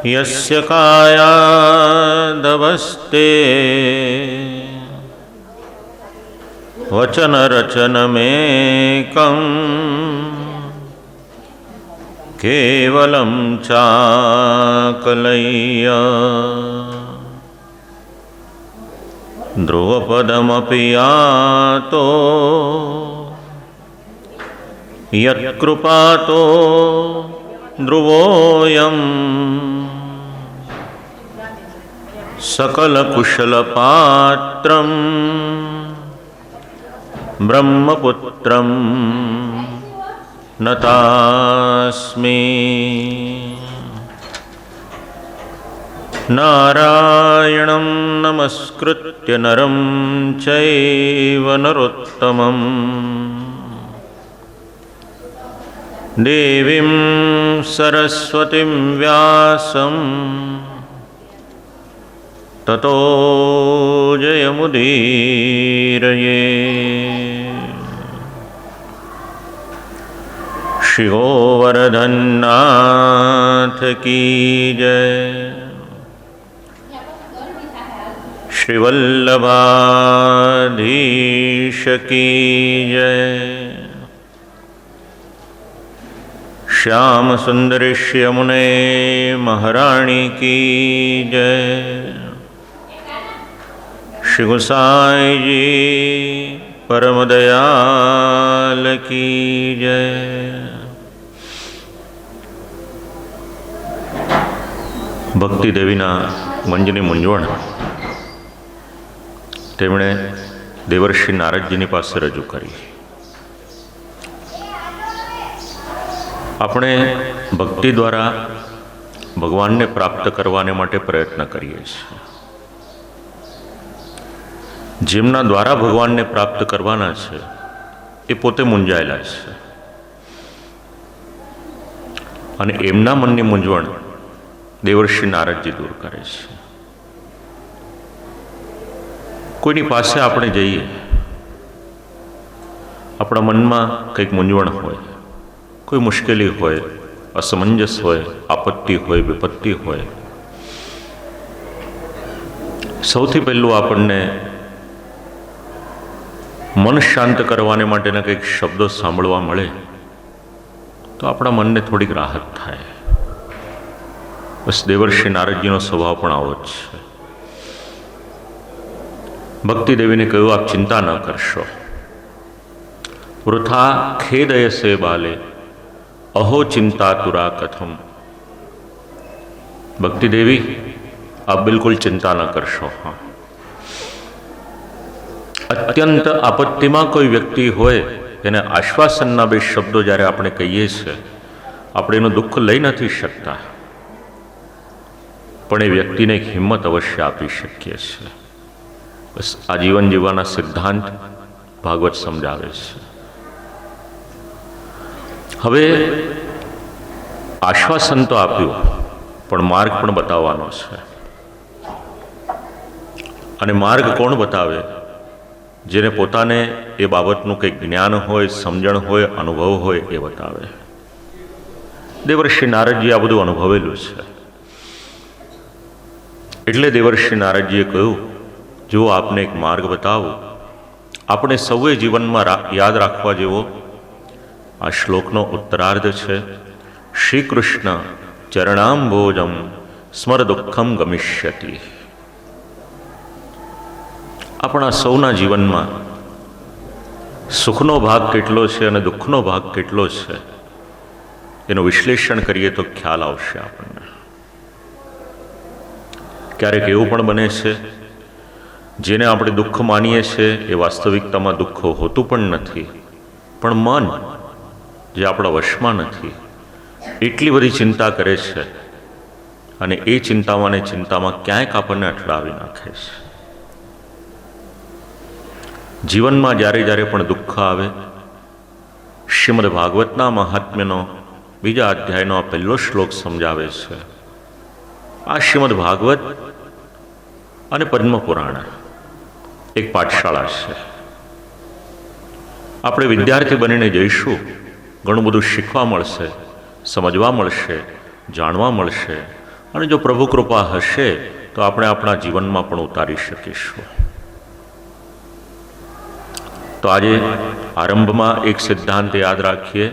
यस्य कायादवस्ते वचनरचनमेकं केवलं चाकलय्य ध्रुवपदमपि यातो यत्कृपातो ध्रुवोऽयं सकलकुशलपात्रं ब्रह्मपुत्रं नतास्मि। नारायणं नमस्कृत्य नरं चैव नरोत्तमं देवीं सरस्वतीं व्यासं ततो जयमुदीरये। श्री गोवर्धननाथ की जय। श्री वल्लभाधीश की जय। श्याम सुंदर यमुने महारानी की जय। श्री गोसाई जी परम दयाल की जय। भक्ति देवीना मंजनी मूंझवण તેમણે દેવર્ષિ નારદજીની પાસે રજૂ કરી। આપણે ભક્તિ દ્વારા ભગવાનને પ્રાપ્ત કરવાને માટે પ્રયત્ન કરીએ છીએ। જેમના દ્વારા ભગવાનને પ્રાપ્ત કરવાના છે એ પોતે મૂંઝાયેલા છે અને એમના મનની મૂંઝવણ દેવર્ષિ નારદજી દૂર કરે છે। કોઈની પાસે આપણે જઈએ, આપણા મનમાં કંઈક મૂંઝવણ હોય, કોઈ મુશ્કેલી હોય, અસમંજસ હોય, આપત્તિ હોય, વિપત્તિ હોય, સૌથી પહેલું આપણને મન શાંત કરવાને માટેના કંઈક શબ્દો સાંભળવા મળે તો આપણા મનને થોડીક રાહત થાય। બસ દેવર્ષિ નારદજીનો સ્વભાવ પણ આવો જ છે। ભક્તિ દેવીને કહ્યું, આપ ચિંતા ન કરશો, વૃથા ખેદયસે બાલે અહો ચિંતા તુરા કથમ। ભક્તિ દેવી, આપ બિલકુલ ચિંતા ન કરશો। હા, અત્યંત આપત્તિમાં કોઈ વ્યક્તિ હોય તેને આશ્વાસનના બે શબ્દો જ્યારે આપણે કહીએ છીએ, આપણે એનું દુઃખ લઈ નથી શકતા, પણ એ વ્યક્તિને એક હિંમત અવશ્ય આપી શકીએ છીએ। બસ આ જીવન જીવવાના સિદ્ધાંત ભાગવત સમજાવે છે। હવે આશ્વાસન તો આપ્યું, પણ માર્ગ પણ બતાવવાનો છે। અને માર્ગ કોણ બતાવે? જેને પોતાને એ બાબતનું કંઈક જ્ઞાન હોય, સમજણ હોય, અનુભવ હોય એ બતાવે। દેવર્ષિ નારદજી આ બધું અનુભવેલું છે, એટલે દેવર્ષિ નારદજીએ કહ્યું, જો આપને એક માર્ગ બતાવું। આપણે સૌએ જીવનમાં યાદ રાખવા જેવો આ શ્લોકનો ઉત્તરાર્ધ છે, શ્રી કૃષ્ણ ચરણાંબોજમ સ્મર દુઃખમ ગમિષ્યતિ। આપણા સૌના જીવનમાં સુખનો ભાગ કેટલો છે અને દુઃખનો ભાગ કેટલો છે એનું વિશ્લેષણ કરીએ તો ખ્યાલ આવશે આપણને। ક્યારેક એવું પણ બને છે જેને આપણે દુઃખ માનીએ છીએ એ વાસ્તવિકતામાં દુઃખ હોતું પણ નથી, પણ મન જે આપણા વશમાં નથી એટલી બધી ચિંતા કરે છે અને એ ચિંતામાં ને ચિંતામાં ક્યાંક આપણને અઠડાવી નાખે છે। જીવનમાં જ્યારે જ્યારે પણ દુઃખ આવે, શ્રીમદ ભાગવતના મહાત્મ્યનો બીજા અધ્યાયનો આ પહેલો શ્લોક સમજાવે છે। આ શ્રીમદ ભાગવત અને પદ્મપુરાણ એક પાઠશાળા છે। આપણે વિદ્યાર્થી બનીને જઈશું, ઘણું બધું શીખવા મળશે, સમજવા મળશે, જાણવા મળશે, અને જો પ્રભુ કૃપા હશે તો આપણે આપણા જીવનમાં પણ ઉતારી શકીશું. તો આજે આરંભમાં એક સિદ્ધાંત યાદ રાખીએ,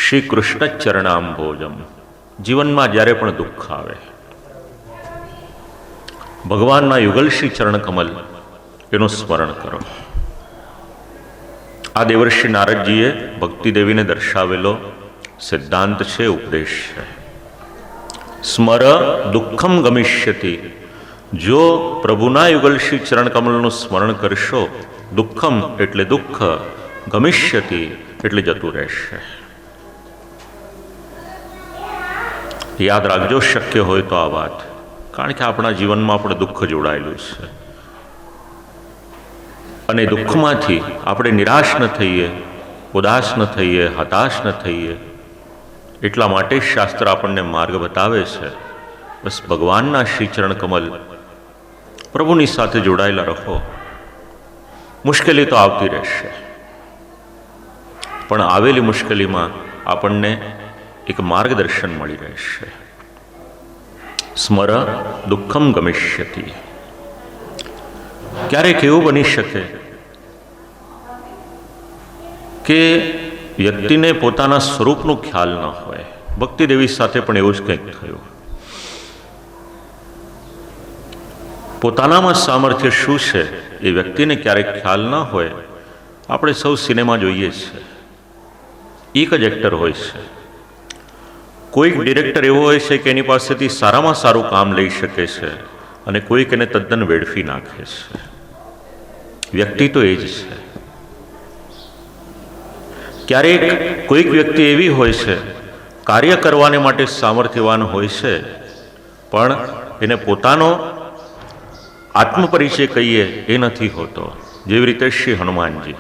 શ્રી કૃષ્ણ ચરણાંભોજમ. જીવનમાં જ્યારે પણ દુઃખ આવે, ભગવાનના યુગલ શ્રી ચરણ કમલ એનું સ્મરણ કરો. આ દેવર્ષિ નારદજીએ ભક્તિદેવીને દર્શાવેલો સિદ્ધાંત છે, ઉપદેશ છે. સ્મર દુઃખમ ગમિષ્યતિ. જો પ્રભુના યુગલ શ્રી ચરણ કમલનું સ્મરણ કરશો, દુઃખમ એટલે દુઃખ, ગમિષ્યતિ એટલે જતું રહેશે. યાદ રાખજો શક્ય હોય તો આ વાત, કારણ કે આપણા જીવનમાં પણ દુઃખ જોડાયેલું છે. અને દુઃખમાંથી આપણે નિરાશ ન થઈએ, ઉદાસ ન થઈએ, હતાશ ન થઈએ. એટલા માટે શાસ્ત્ર આપણને માર્ગ બતાવે છે. બસ ભગવાનના શ્રી ચરણ કમલ, પ્રભુની સાથે જોડાયેલા રહો. મુશ્કેલી તો આવતી રહેશે, પણ આવેલી મુશ્કેલીમાં આપણને એક માર્ગદર્શન મળી રહેશે. સ્મર દુઃખમ ગમિષ્યતિ. ક્યારેક એવું બની શકે કે વ્યક્તિને પોતાના સ્વરૂપનું ખ્યાલ ન હોય. ભક્તિદેવી સાથે પણ એવું જ કંઈક થયું. પોતાનામાં સામર્થ્ય શું છે એ વ્યક્તિને ક્યારેક ખ્યાલ ન હોય. આપણે સૌ સિનેમા જોઈએ છીએ, એક જ એક્ટર હોય છે. કોઈક ડિરેક્ટર એવો હોય છે કે એની પાસેથી સારામાં સારું કામ લઈ શકે છે, અને કોઈક એને તદ્દન વેડફી નાખે છે. વ્યક્તિ તો એ જ છે. ક્યારેક કોઈક વ્યક્તિ એવી હોય છે, કાર્ય કરવાને માટે સામર્થ્યવાન હોય છે, પણ એને પોતાનો આત્મપરિચય કહીએ એ નથી હોતો. જેવી રીતે શ્રી હનુમાનજી,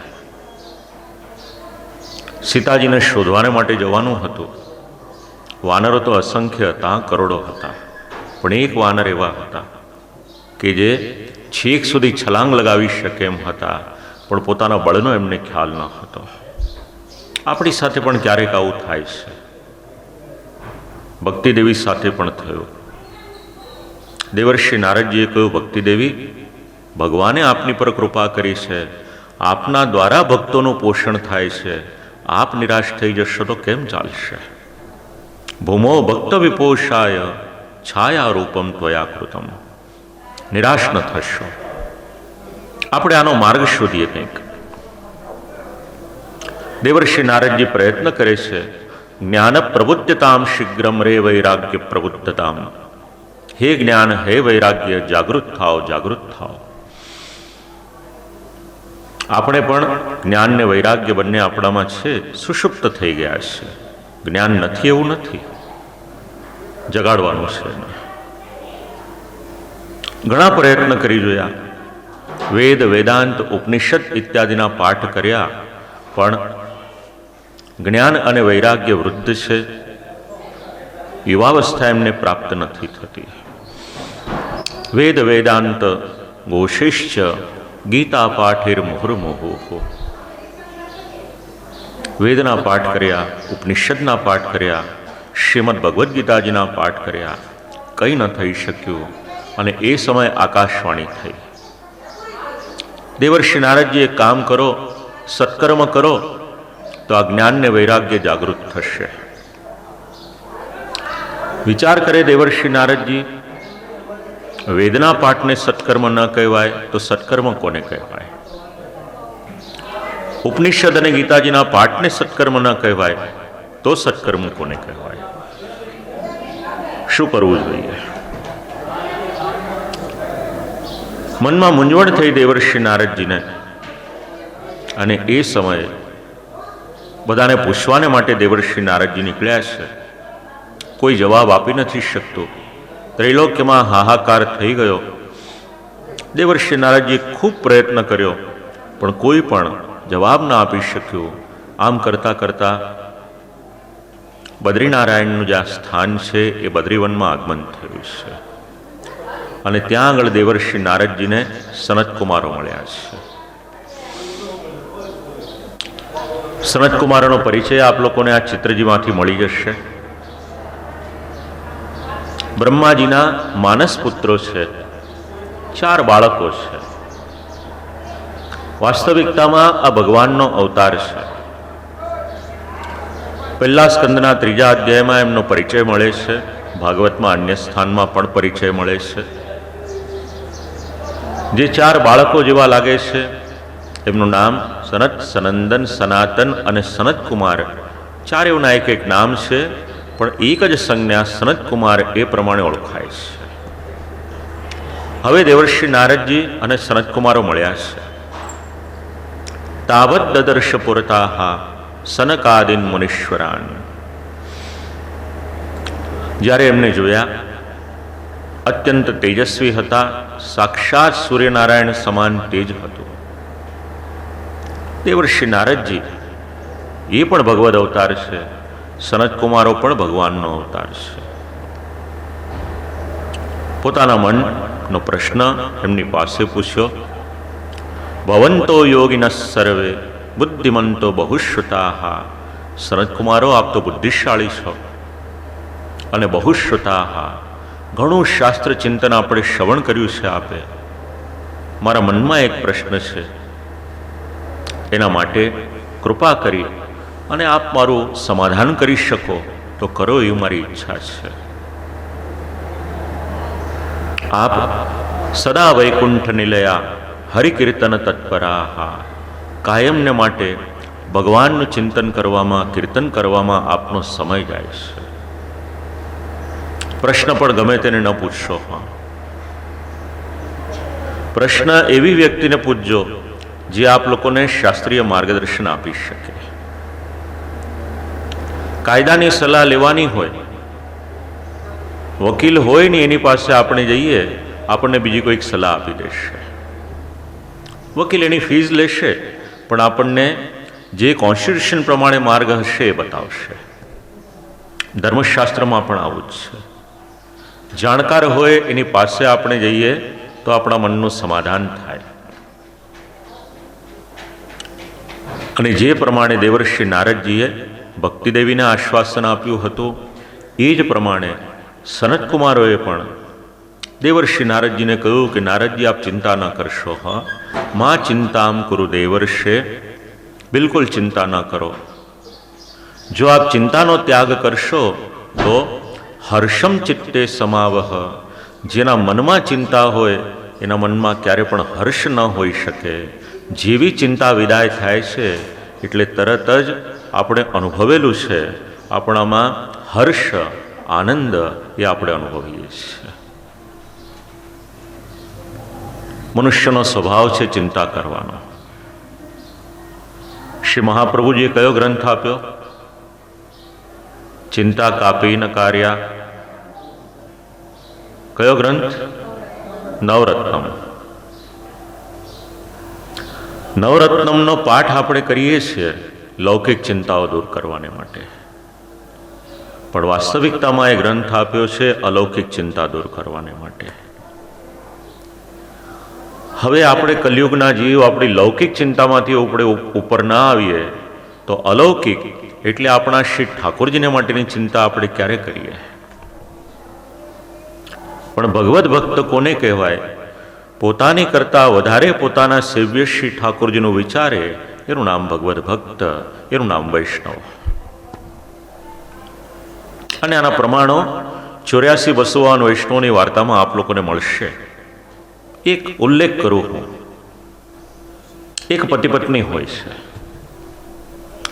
સીતાજીને શોધવાને માટે જવાનું હતું. વાનરો તો અસંખ્ય હતા, કરોડો હતા, પણ એક વાનર એવા હતા કે જે છેક સુધી છલાંગ લગાવી શકે એમ હતા, પણ પોતાના બળનો એમને ખ્યાલ ન હતો. આપણી સાથે પણ ક્યારેક આવું થાય છે. ભક્તિદેવી સાથે પણ થયું. દેવર્ષિ નારદજીએ કહ્યું, ભક્તિદેવી, ભગવાને આપની પર કૃપા કરી છે, આપના દ્વારા ભક્તોનું પોષણ થાય છે. આપ નિરાશ થઈ જશો તો કેમ ચાલશે? ભૂમો ભક્ત વિપોષાય છાયા રૂપમ ત્વયા કૃતમ. નિરાશ ન થશો. આપણે આનો માર્ગ શોધીએ કંઈક. દેવર્ષિ નારદજી પ્રયત્ન કરે છે. જ્ઞાન પ્રબુદ્ધતામ શીઘ્રમ રે વૈરાગ્ય પ્રબુદ્ધતામ. હે જ્ઞાન, હે વૈરાગ્ય, જાગૃત થાઓ, જાગૃત થાઓ. આપણે પણ જ્ઞાન ને વૈરાગ્ય બંને આપણામાં છે, સુષુપ્ત થઈ ગયા છે. જ્ઞાન નથી એવું નથી, જગાડવાનું છે. ઘણા પ્રયત્ન કરી જોયા, વેદ, વેદાંત, ઉપનિષદ ઇત્યાદિના પાઠ કર્યા, પણ જ્ઞાન અને વૈરાગ્ય વૃદ્ધ છે. યુવાવસ્થા એમને પ્રાપ્ત નથી થતી. વેદ વેદાંત ઘોષિશ્ચ ગીતા પાઠેર મુહુર્મુહુ. વેદના પાઠ કર્યા, ઉપનિષદના પાઠ કર્યા, શ્રીમદ ભગવદ્ ગીતાજીના પાઠ કર્યા, કંઈ ન થઈ શક્યું. અને એ સમયે આકાશવાણી થઈ. દેવર્ષિ નારદજી એક કામ કરો, સત્કર્મ કરો, તો આ જ્ઞાનને વૈરાગ્ય જાગૃત થશે. વિચાર કરે દેવર્ષિ નારદજી, વેદના પાઠને સત્કર્મ ન કહેવાય તો સત્કર્મ કોને કહેવાય? ઉપનિષદ અને ગીતાજીના પાઠને સત્કર્મ ન કહેવાય તો સત્કર્મ કોને કહેવાય? શું કરવું જોઈએ? મનમાં મૂંઝવણ થઈ દેવર્ષિ નારદજીને. અને એ સમયે બધાને પૂછવાને માટે દેવર્ષિ નારદજી નીકળ્યા છે. કોઈ જવાબ આપી નથી શકતું. ત્રૈલોક્યમાં હાહાકાર થઈ ગયો. દેવર્ષિ નારદજીએ ખૂબ પ્રયત્ન કર્યો, પણ કોઈ પણ જવાબ ના આપી શક્યું. આમ કરતા કરતા બદ્રીનારાયણનું જ્યાં સ્થાન છે એ બદ્રીવનમાં આગમન થયું છે. અને ત્યાં આગળ દેવર્ષિ નારદજીને સનતકુમારો મળ્યા છે. સનતકુમારોનો પરિચય આપ લોકોને આ ચિત્રજીમાંથી મળી જશે. બ્રહ્માજીના માનસ પુત્રો છે, 4 બાળકો છે. વાસ્તવિકતામાં આ ભગવાનનો અવતાર છે. પહેલા સ્કંદના 3જા અધ્યાયમાં એમનો પરિચય મળે છે. ભાગવતમાં અન્ય સ્થાનમાં પણ પરિચય મળે છે. જે 4 બાળકો જેવા લાગે છે એમનું નામ સનત, સનંદન, સનાતન અને સનતકુમાર, 4 એવના એક નામ છે, પણ એક જ સંજ્ઞા સનતકુમાર એ પ્રમાણે ઓળખાય છે. હવે દેવર્ષિ નારદજી અને સનતકુમારો મળ્યા છે. તાવત દદર્શ પુરતાહ સનકાદિન મુનીશ્વરાન. જ્યારે એમને જોયા, અત્યંત તેજસ્વી હતા, સાક્ષાત સૂર્યનારાયણ સમાન તેજ હતું. દેવર્ષિ નારદજી એ પણ ભગવદ અવતાર છે, સનતકુમારો પણ ભગવાનનો અવતાર છે. પોતાના મનનો પ્રશ્ન એમની પાસે પૂછ્યો. ભવંતો યોગિનઃ સર્વે બુદ્ધિમંતો બહુશ્રુતાઃ. સનતકુમારો, આપ તો બુદ્ધિશાળી છો અને બહુશ્રુતાઃ, ઘણું શાસ્ત્ર ચિંતન આપણે શ્રવણ કર્યું છે આપે. મારા મનમાં એક પ્રશ્ન છે, એના માટે કૃપા કરી અને આપ મારું સમાધાન કરી શકો તો કરો, એવી મારી ઈચ્છા છે. આપ સદા વૈકુંઠ નિલયા હરિકીર્તન તત્પરા. કાયમને માટે ભગવાનનું ચિંતન કરવામાં, કીર્તન કરવામાં આપનો સમય જાય છે. પ્રશ્ન પણ ગમે તેને ન પૂછશો. પ્રશ્ન એવી વ્યક્તિને પૂછજો જે આપ લોકોને શાસ્ત્રીય માર્ગદર્શન આપી શકે. કાયદાની સલાહ લેવાની હોય, વકીલ હોય ને એની પાસે આપણે જઈએ, આપણને બીજી કોઈક સલાહ આપી દેશે. વકીલ એની ફીસ લેશે, પણ આપણને જે કોન્સ્ટિટ્યુશન પ્રમાણે માર્ગ હશે એ બતાવશે. ધર્મશાસ્ત્રમાં પણ આવું જ છે. જાણકાર હોય એની પાસે આપણે જઈએ તો આપણા મનનું સમાધાન થાય. અને જે પ્રમાણે દેવર્ષિ નારદજીએ ભક્તિદેવીને આશ્વાસન આપ્યું હતું, એ જ પ્રમાણે સનતકુમારોએ પણ દેવર્ષિ નારદજીને કહ્યું કે નારદજી, આપ ચિંતા ન કરશો. મા ચિંતામ કુરુ દેવર્ષે. બિલકુલ ચિંતા ન કરો. જો આપ ચિંતાનો ત્યાગ કરશો તો હર્ષમ ચિત્તે સમાવહ. જેના મનમાં ચિંતા હોય એના મનમાં ક્યારે પણ હર્ષ ન હોઈ શકે. જેવી ચિંતા વિદાય થાય છે એટલે તરત જ આપણે અનુભવેલું છે, આપણામાં હર્ષ, આનંદ એ આપણે અનુભવીએ છીએ. મનુષ્યનો સ્વભાવ છે ચિંતા કરવાનો. શ્રી મહાપ્રભુજીએ કયો ગ્રંથ આપ્યો? ચિંતા કાપી ન કાર્યા. કયો ગ્રંથ? નવરત્નમ. નવરત્નમનો પાઠ આપણે કરીએ છીએ લૌકિક ચિંતાઓ દૂર કરવાને માટે, પણ વાસ્તવિકતામાં એ ગ્રંથ આપ્યો છે અલૌકિક ચિંતા દૂર કરવાને માટે. હવે આપણે કલયુગના જીવ આપણી લૌકિક ચિંતામાંથી આપણે ઉપર ના આવીએ તો અલૌકિક એટલે આપણા શ્રી ઠાકોરજીને માટેની ચિંતા આપણે ક્યારે કરીએ? પણ ભગવદ ભક્ત કોને કહેવાય? પોતાની કરતાં વધારે પોતાના સેવ્ય શ્રી ઠાકોરજીનું વિચારે, એનું નામ ભગવદ ભક્ત, એનું નામ વૈષ્ણવ. અને આના પ્રમાણો 84 વૈષ્ણવની વાર્તામાં આપ લોકોને મળશે. એક ઉલ્લેખ કરું હું. એક પતિ પત્ની હોય છે,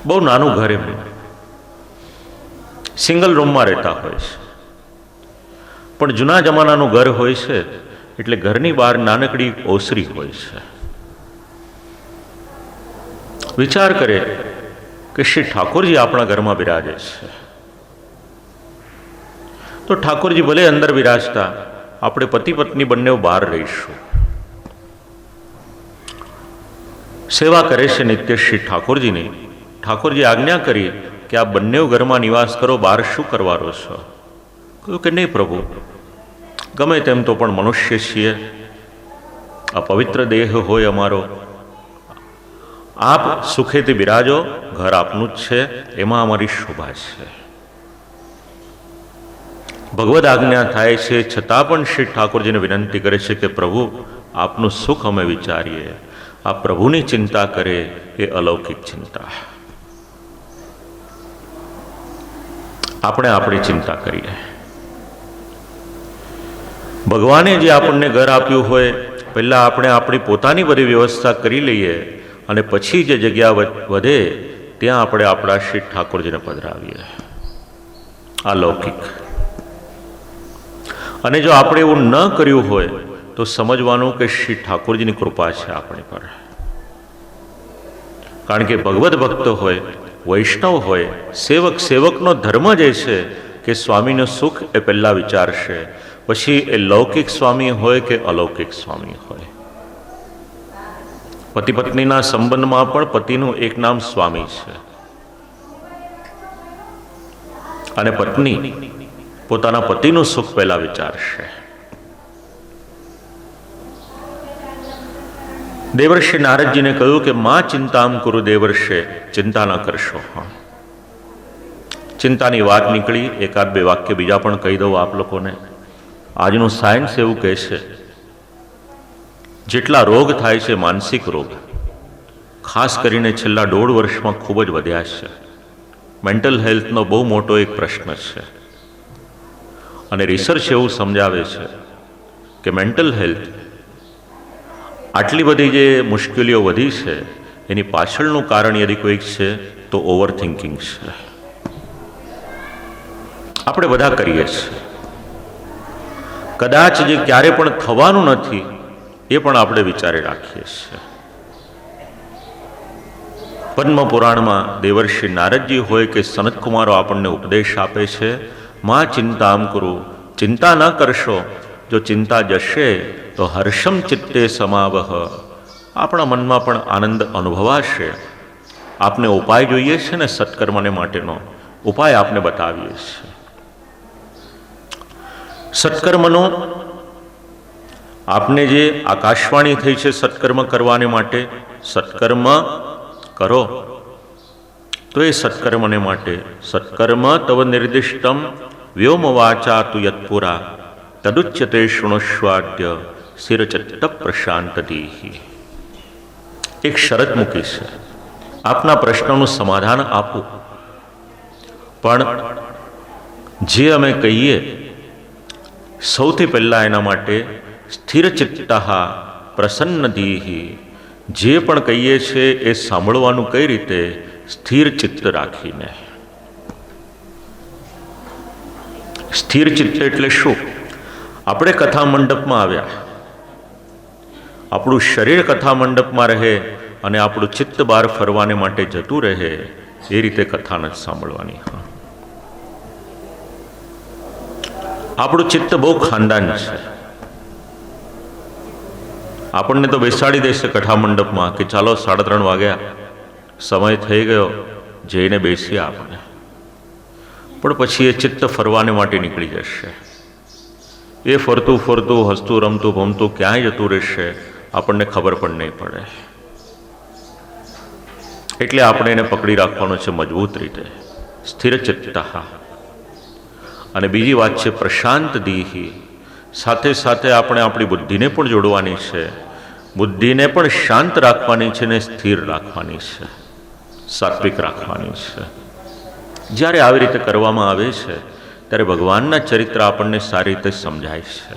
બહુ નાનું ઘર એમનું, સિંગલ રૂમમાં રહેતા હોય છે. પણ જૂના જમાનાનું ઘર હોય છે એટલે ઘરની બહાર નાનકડી ઓસરી હોય છે. વિચાર કરે કે શ્રી ઠાકોરજી આપણા ઘરમાં બિરાજે છે, તો ઠાકોરજી ભલે અંદર બિરાજતા, આપણે પતિ પત્ની બંને બહાર રહીશું. સેવા કરે છે નિત્ય શ્રી ઠાકોરજીની. ઠાકોરજી આજ્ઞા કરી કે આ બંને ઘરમાં નિવાસ કરો, બહાર શું કરવાનો છો? કહ્યું કે નહીં પ્રભુ, ગમે તેમ તો પણ મનુષ્ય છીએ, આ પવિત્ર દેહ હોય અમારો, આપ સુખેથી બિરાજો, ઘર આપનું જ છે, એમાં અમારી શોભા છે. ભગવદ આજ્ઞા થાય છે છતાં પણ શ્રી ઠાકોરજીને વિનંતી કરે છે કે પ્રભુ આપનું સુખ અમે વિચારીએ, આ પ્રભુની ચિંતા કરે એ અલૌકિક ચિંતા. આપણે આપણી ચિંતા કરીએ. ભગવાને જે આપણને ઘર આપ્યું હોય, પહેલાં આપણે આપણી પોતાની બધી વ્યવસ્થા કરી લઈએ અને પછી જે જગ્યા વધે ત્યાં આપણે આપણા શ્રી ઠાકોરજીને પધરાવીએ. આ લૌકિક. અને જો આપણે એવું ન કર્યું હોય તો સમજવાનું કે શ્રી ઠાકોરજીની કૃપા છે આપણી પર. કારણ કે ભગવદ ભક્ત હોય, વૈષ્ણવ હોય, સેવકનો ધર્મ જે છે કે સ્વામીનું સુખ એ પહેલાં વિચારશે, પછી એ લૌકિક સ્વામી હોય કે અલૌકિક સ્વામી હોય. પતિ પત્નીના સંબંધમાં પણ પતિનું એક નામ સ્વામી છે અને પત્ની પોતાના પતિનું સુખ પહેલા વિચારશે. દેવર્ષિ નારદજીને કહ્યું કે માં ચિંતામ કુરુ દેવર્ષે, ચિંતા ન કરશો. હા, ચિંતાની વાત નીકળી. એકાદ બે વાક્ય બીજા પણ કહી દઉં આપ લોકોને. આજનું સાયન્સ એવું કહે છે જેટલા રોગ થાય છે, માનસિક રોગ ખાસ કરીને છેલ્લા 1.5 વર્ષમાં ખૂબ જ વધ્યા છે. મેન્ટલ હેલ્થનો બહુ મોટો એક પ્રશ્ન છે અને રિસર્ચ એવું સમજાવે છે કે મેન્ટલ હેલ્થ આટલી બધી જે મુશ્કેલીઓ વધી છે એની પાછળનું કારણ યદિ કોઈક છે તો ઓવર થિંકિંગ છે. આપણે બધા કરીએ છીએ. કદાચ જે ક્યારે પણ થવાનું નથી એ પણ આપણે વિચારે રાખીએ છીએ. પદ્મ પુરાણમાં દેવર્ષિ નારદજી હોય કે સનતકુમારો આપણને ઉપદેશ આપે છે, માં ચિંતામ કરું, ચિંતા ન કરશો. જો ચિંતા જશે તો હર્ષમ ચિત્તે સમાવહ, આપણા મનમાં પણ આનંદ અનુભવાશે. આપને ઉપાય જોઈએ છે ને સત્કર્મને માટેનો ઉપાય આપને બતાવીએ છીએ. સત્કર્મનો આપને જે આકાશવાણી થઈ છે સત્કર્મ કરવાને માટે, સત્કર્મ કરો તો એ સત્કર્મને માટે સત્કર્મ તવ નિર્દિષ્ટમ વ્યોમ વાચા તુ યત્પુરા તદુચ્યતે શૃણુષ્વાદ્ય શિરચિત્ત પ્રશાંત દીહી. એક શરત મૂકી છે, આપના પ્રશ્નનું સમાધાન આપું, પણ જે અમે કહીએ સૌથી પહેલાં એના માટે સ્થિરચિત્તા પ્રસન્ન દીહી, જે પણ કહીએ છીએ એ સાંભળવાનું કઈ રીતે? સ્થિર ચિત્ત રાખીને. સ્થિર ચિત્ત એટલે શું? આપણે કથા મંડપમાં આવ્યા, આપણું શરીર કથા મંડપમાં રહે અને આપણું ચિત્ત બહાર ફરવાને માટે જતું રહે, એ રીતે કથા નથી સાંભળવાની. આપણું ચિત્ત બહુ ખાનદાન છે. આપણને તો બેસાડી દેશે કથા મંડપમાં કે ચાલો 3:30 વાગ્યા, સમય થઈ ગયો, જઈને બેસીએ આપણે. પણ પછી એ ચિત્ત ફરવાને માટે નીકળી જશે. એ ફરતું ફરતું, હસતું રમતું ભમતું ક્યાંય જતું રહેશે, આપણને ખબર પણ નહીં પડે. એટલે આપણે એને પકડી રાખવાનો છે મજબૂત રીતે, સ્થિર ચિત્તા. અને બીજી વાત છે પ્રશાંત દીહી. સાથે સાથે આપણે આપણી બુદ્ધિને પણ જોડવાની છે. બુદ્ધિને પણ શાંત રાખવાની છે ને સ્થિર રાખવાની છે, સાત્વિક રાખવાની છે. જ્યારે આવી રીતે કરવામાં આવે છે ત્યારે ભગવાનના ચરિત્ર આપણને સારી રીતે સમજાય છે.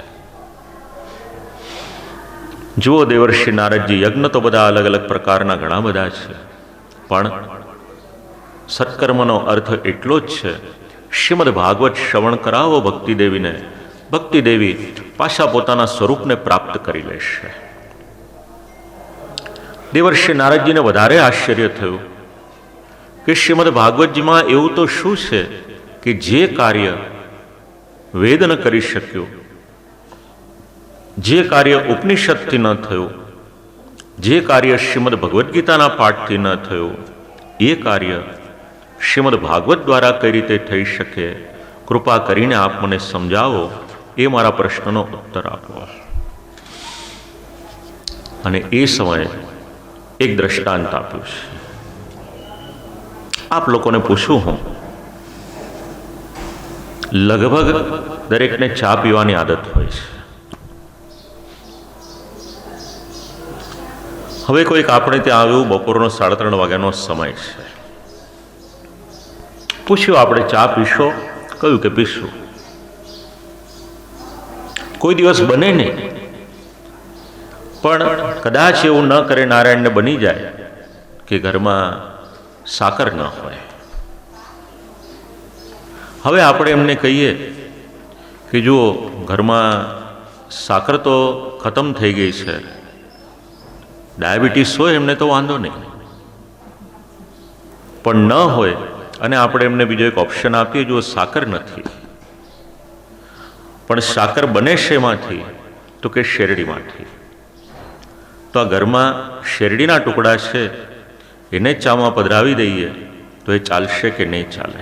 જુઓ દેવર્ષિ નારદજી, યજ્ઞ તો બધા અલગ અલગ પ્રકારના ઘણા બધા છે, પણ સત્કર્મનો અર્થ એટલો જ છે, શ્રીમદ ભાગવત શ્રવણ કરાવો ભક્તિદેવીને, ભક્તિદેવી પાછા પોતાના સ્વરૂપને પ્રાપ્ત કરી લેશે. દેવર્ષિ નારદજીને વધારે આશ્ચર્ય થયું કે શ્રીમદ ભાગવતજીમાં એવું તો શું છે કે જે કાર્ય વેદ ન કરી શક્યું, જે કાર્ય ઉપનિષદથી ન થયું, જે કાર્ય શ્રીમદ ભગવદ્ ગીતાના પાઠથી ન થયું, એ કાર્ય શ્રીમદ ભાગવત દ્વારા કઈ રીતે થઈ શકે? કૃપા કરીને આપ મને સમજાવો, એ મારા પ્રશ્નનો ઉત્તર આપો. અને એ સમયે એક દ્રષ્ટાંત આપ્યું છે. આપ લોકોને પૂછું હું લગભગ દરેકને ચા પીવાની આદત હોય છે. હવે કોઈક આપણે ત્યાં આવ્યું, બપોરનો 3:30 વાગ્યાનો સમય છે. પૂછ્યું આપણે ચા પીશો? કહ્યું કે પીશું. કોઈ દિવસ બને નહીં, પણ કદાચ એવું ન કરે નારાયણને બની જાય કે ઘરમાં સાકર ન હોય. હવે આપણે એમને કહીએ કે જુઓ, ઘરમાં સાકર તો ખતમ થઈ ગઈ છે, ડાયાબિટીસ હોય એમને તો વાંધો નહીં, પણ ન હોય અને આપણે એમને બીજો એક ઓપ્શન આપીએ, જુઓ સાકર નથી, પણ સાકર બને શેમાંથી? તો કે શેરડીમાંથી. તો આ ઘરમાં શેરડીના ટુકડા છે, એને ચામાં પધરાવી દઈએ તો એ ચાલશે કે નહીં ચાલે?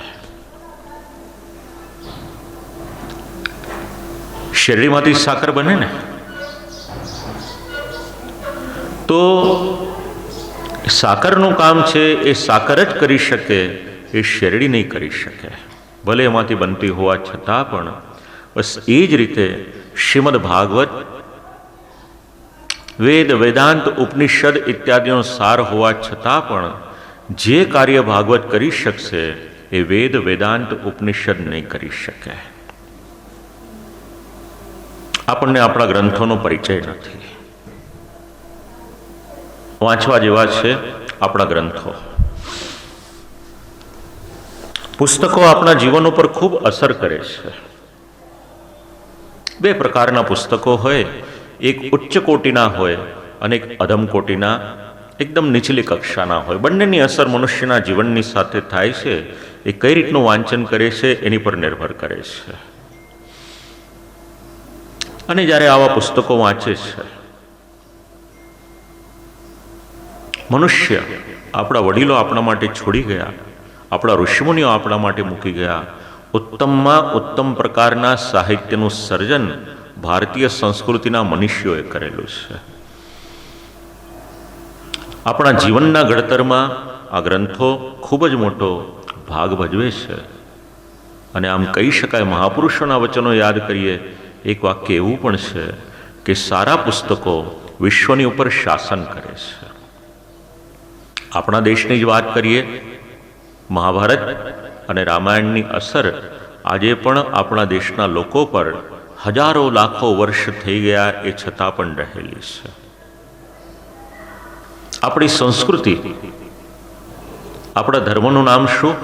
શેરડીમાંથી સાકર બને ને? તો સાકરનું કામ છે એ સાકર જ કરી શકે, એ શેરડી નહીં કરી શકે, ભલે એમાંથી બનતી હોવા છતાં પણ. બસ એ જ રીતે શ્રીમદ ભાગવત વેદ, વેદાંત, ઉપનિષદ ઇત્યાદિનો સાર હોવા છતાં પણ જે કાર્ય ભાગવત કરી શકશે એ વેદ, વેદાંત, ઉપનિષદ નહીં કરી શકે. આપણને આપણા ગ્રંથોનો પરિચય નથી. વાંચવા જેવા છે આપણા ગ્રંથો. પુસ્તકો આપણા જીવન ઉપર ખૂબ અસર કરે છે. બે પ્રકારના પુસ્તકો હોય, એક ઉચ્ચ કોટીના હોય અને એક અધમ કોટીના, એકદમ નીચલી કક્ષાના હોય. બંનેની અસર મનુષ્યના જીવનની સાથે થાય છે. એ કઈ રીતનું વાંચન કરે છે એની પર નિર્ભર કરે છે. અને જ્યારે આવા પુસ્તકો વાંચે છે, મનુષ્ય, આપણા વડીલો આપણા માટે છોડી ગયા, આપણા ઋષિમુનિઓ આપણા માટે મૂકી ગયા, ઉત્તમમાં ઉત્તમ પ્રકારના સાહિત્યનું સર્જન ભારતીય સંસ્કૃતિના મનુષ્યોએ કરેલું છે. આપણા જીવનના ઘડતરમાં આ ગ્રંથો ખૂબ જ મોટો ભાગ ભજવે છે. અને આમ કહી શકાય, મહાપુરુષોના વચનો યાદ કરીએ, એક વાક્ય એવું પણ છે કે સારા પુસ્તકો વિશ્વની ઉપર શાસન કરે છે. આપણા દેશની જ વાત કરીએ, મહાભારત અને રામાયણની અસર આજે પણ આપણા દેશના લોકો પર હજારો લાખો વર્ષ થઈ ગયા એ છતાં પણ રહેલી છે. આપણી સંસ્કૃતિ, આપણા ધર્મનું નામ શું?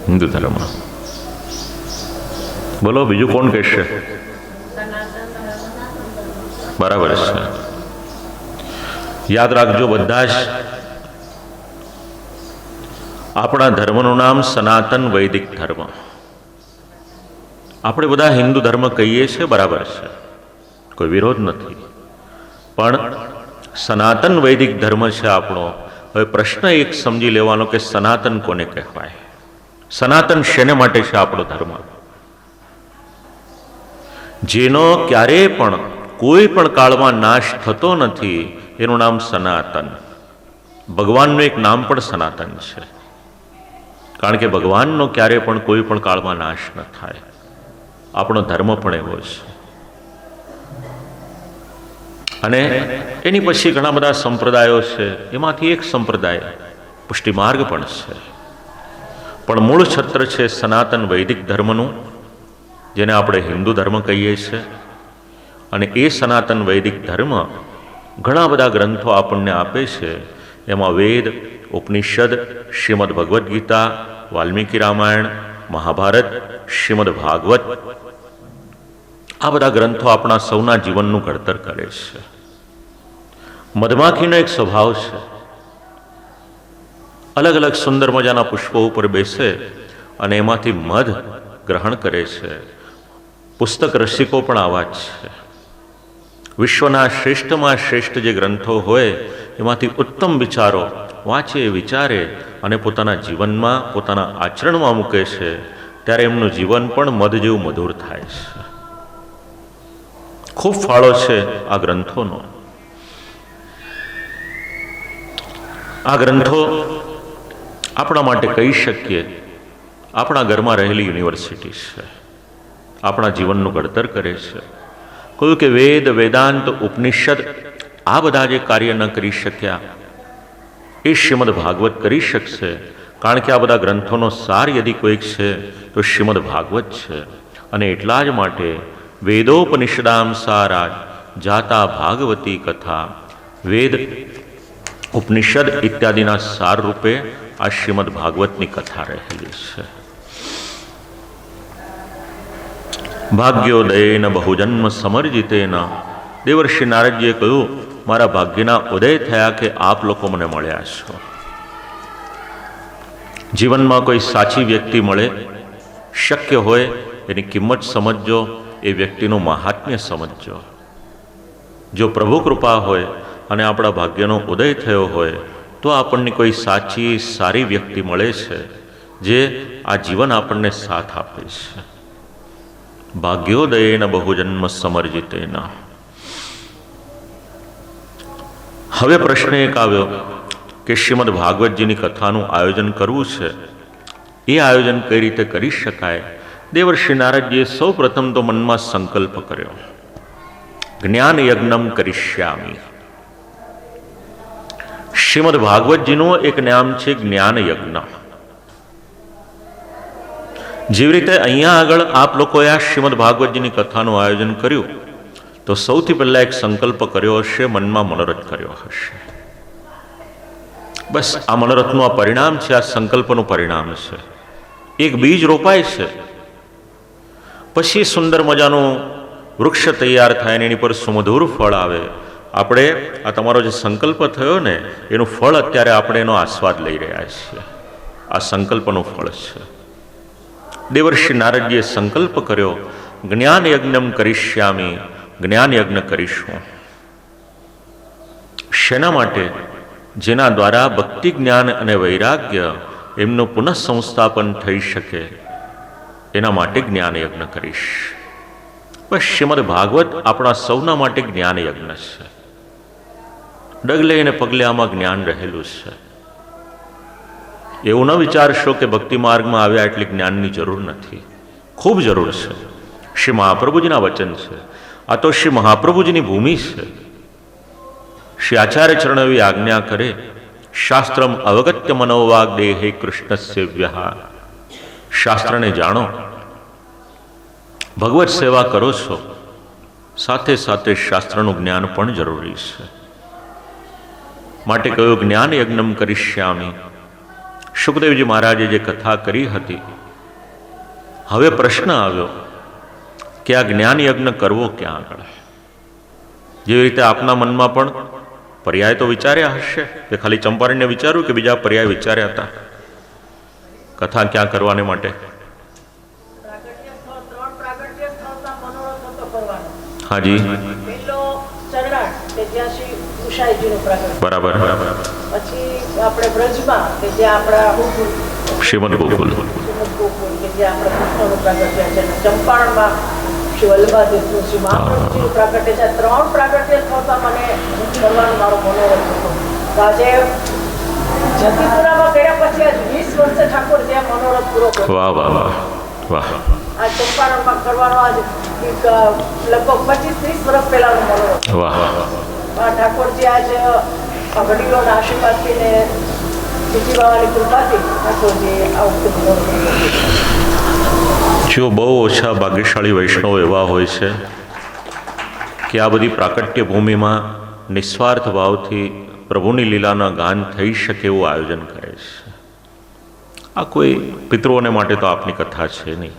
હિન્દુ ધર્મ. બોલો, બીજું કોણ કહેશે? બરાબર છે. યાદ રાખજો બધા જ, આપણા ધર્મનું નામ સનાતન વૈદિક ધર્મ. આપણે બધા હિન્દુ ધર્મ કહીએ છીએ, બરાબર છે, કોઈ વિરોધ નથી, પણ સનાતન વૈદિક ધર્મ છે આપણો. હવે પ્રશ્ન એક સમજી લેવાનો કે સનાતન કોને કહેવાય? સનાતન શેને માટે છે આપણો ધર્મ? જેનો ક્યારેય પણ કોઈ પણ કાળમાં નાશ થતો નથી, એનું નામ સનાતન. ભગવાનનું એક નામ પણ સનાતન છે, કારણ કે ભગવાનનો ક્યારે પણ કોઈ પણ કાળમાં નાશ ન થાય. આપણો ધર્મ પણ એવો છે. અને એની પછી ઘણા બધા સંપ્રદાયો છે, એમાંથી એક સંપ્રદાય પુષ્ટિ માર્ગ પણ છે, પણ મૂળ છત્ર છે સનાતન વૈદિક ધર્મનું, જેને આપણે હિન્દુ ધર્મ કહીએ છીએ. અને એ સનાતન વૈદિક ધર્મ ઘણા બધા ગ્રંથો આપણને આપે છે. એમાં વેદ, ઉપનિષદ, શ્રીમદ ભગવદ્ ગીતા, વાલ્મીકી રામાયણ, મહાભારત, શ્રીમદ ભાગવત, આ બધા ગ્રંથો આપણા સૌના જીવનનું ઘડતર કરે છે. મધમાખીનો એક સ્વભાવ છે, અલગ અલગ સુંદર મજાના પુષ્પો ઉપર બેસે અને એમાંથી મધ ગ્રહણ કરે છે. પુસ્તક રસિકો પણ આવા જ છે. વિશ્વના શ્રેષ્ઠમાં શ્રેષ્ઠ જે ગ્રંથો હોય એમાંથી ઉત્તમ વિચારો વાંચે, વિચારે અને પોતાના જીવનમાં, પોતાના આચરણમાં મૂકે છે, ત્યારે એમનું જીવન પણ મધ જેવું મધુર થાય છે. ખૂબ ફાળો છે આ ગ્રંથોનો. આ ગ્રંથો આપણા માટે કહી શકીએ આપણા ઘરમાં રહેલી યુનિવર્સિટી છે, આપણા જીવનનું ઘડતર કરે છે. કહ્યું કે વેદ, વેદાંત, ઉપનિષદ આ બધા જે કાર્ય ન કરી શક્યા એ શ્રીમદ ભાગવત કરી શકશે. કારણ કે આ બધા ગ્રંથોનો સાર યદિ કોઈક છે તો શ્રીમદ ભાગવત છે. અને એટલા જ માટે વેદોપનિષદામ સારા જાતા ભાગવતી કથા, વેદ, ઉપનિષદ ઇત્યાદિના સાર રૂપે આ શ્રીમદ ભાગવતની કથા રહેલી છે. ભાગ્યોદયેન બહુજન્મ સમર્જિતેન, દેવર્ષિ નારદજીએ કહ્યું મારા ભાગ્યના ઉદય થયા કે આપ લોકો મને મળ્યા છો. જીવનમાં કોઈ સાચી વ્યક્તિ મળે, શક્ય હોય એની કિંમત સમજજો, એ વ્યક્તિનું મહાત્મ્ય સમજજો. જો પ્રભુ કૃપા હોય અને આપણા ભાગ્યનો ઉદય થયો હોય તો આપણને કોઈ સાચી સારી વ્યક્તિ મળે છે જે આ જીવન આપણને સાથ આપે છે. ભાગ્યોદયેન બહુજન્મ સમર્જિતેન. હવે પ્રશ્ન એક આવ્યો કે શ્રીમદ ભાગવતજીની કથાનું આયોજન કરવું છે, એ આયોજન કઈ રીતે કરી શકાય? દેવર્ષિ નારદજીએ સૌ પ્રથમ તો મનમાં સંકલ્પ કર્યો, જ્ઞાન યજ્ઞમ કરિષ્યામિ. શ્રીમદ ભાગવતજીનું એક નામ છે જ્ઞાન યજ્ઞ. જેવી રીતે અહીંયા આગળ આપ લોકોએ આ શ્રીમદ ભાગવતજીની કથાનું આયોજન કર્યું તો સૌથી પહેલા એક સંકલ્પ કર્યો હશે, મનમાં મનોરથ કર્યો હશે. બસ આ મનોરથનું આ પરિણામ છે, આ સંકલ્પનું પરિણામ છે. એક બીજ રોપાય છે, પછી સુંદર મજાનું વૃક્ષ તૈયાર થાય ને એની પર સુમધુર ફળ આવે. આપણે આ તમારો જે સંકલ્પ થયો ને એનું ફળ અત્યારે આપણે એનો આસ્વાદ લઈ રહ્યા છીએ. આ સંકલ્પનું ફળ છે. દેવર્ષિ નારદજીએ સંકલ્પ કર્યો, જ્ઞાન યજ્ઞમ કરિષ્યામિ, જ્ઞાન યજ્ઞ કરીશું. શેના માટે? જેના દ્વારા ભક્તિ, જ્ઞાન અને વૈરાગ્ય એમનું પુનઃ સંસ્થાપન થઈ શકે એના માટે જ્ઞાન યજ્ઞ કરીશ. બસ શ્રીમદ ભાગવત આપણા સૌના માટે જ્ઞાન યજ્ઞ છે. ડગલે અને પગલે આમાં જ્ઞાન રહેલું છે. એવું ન વિચારશો કે ભક્તિ માર્ગમાં આવ્યા એટલે જ્ઞાનની જરૂર નથી. ખૂબ જરૂર છે. શ્રી મહાપ્રભુજીના વચન છે. આ તો શ્રી મહાપ્રભુજીની ભૂમિ છે. શ્રી આચાર્ય ચરણ એવી આજ્ઞા કરે, શાસ્ત્રમ અવગત્ય મનોવાગ દેહે કૃષ્ણસ્ય વ્યહાર. શાસ્ત્રને જાણો, ભગવત સેવા કરો છો, સાથે સાથે શાસ્ત્રનું જ્ઞાન પણ જરૂરી છે. માટે કહ્યું જ્ઞાન યજ્ઞમ કરિષ્યામિ. સુખદેવજી મહારાજે જે કથા કરી હતી, હવે પ્રશ્ન આવ્યો કે આ જ્ઞાન યજ્ઞ કરવો ક્યાં આગળ? જેવી રીતે આપના મનમાં પણ પર્યાય તો વિચાર્યા હશે કે ખાલી ચંપારણ્ય વિચાર્યું કે બીજા પર્યાય વિચાર્યા હતા કથા ક્યાં કરવાને માટે? હાજી, બરાબર. પછી આપણે બ્રજમાં કે જ્યાં આપણા શ્રીમદ ગોકુલ, કે જ્યાં આપણા કૃષ્ણનું પ્રાગટ્ય છે, ચંપારણમાં શ્રી વલ્લભાદેવનું, શ્રી મહાપ્રભુજીનું પ્રાગટ્ય છે. 3 પ્રાગટ્ય સ્થળતા મને કરવાનો મારો મનોરથ હતો. તો આજે જતીપુરામાં ગયા પછી આજ 20 વર્ષે ઠાકોર ત્યાં મનોરથ પૂરો કર્યો. વાહ વાહ વાહ વાહ. આ ચંપારણમાં કરવાનો આજ લગભગ 25-30 વર્ષ પહેલાનો મનોરથ. વાહ વાહ. ઠાકોરજી આજ વડીલોના આશીર્વાદથી ને બીજી બાવાની કૃપાથી ઠાકોરજી આ વખતે. જો બહુ ઓછા ભાગ્યશાળી વૈષ્ણવ એવા હોય છે કે આ બધી પ્રાકટ્ય ભૂમિમાં નિસ્વાર્થ ભાવથી પ્રભુની લીલાના ગાન થઈ શકે એવું આયોજન કરે છે. આ કોઈ પિતૃઓને માટે તો આપની કથા છે નહીં,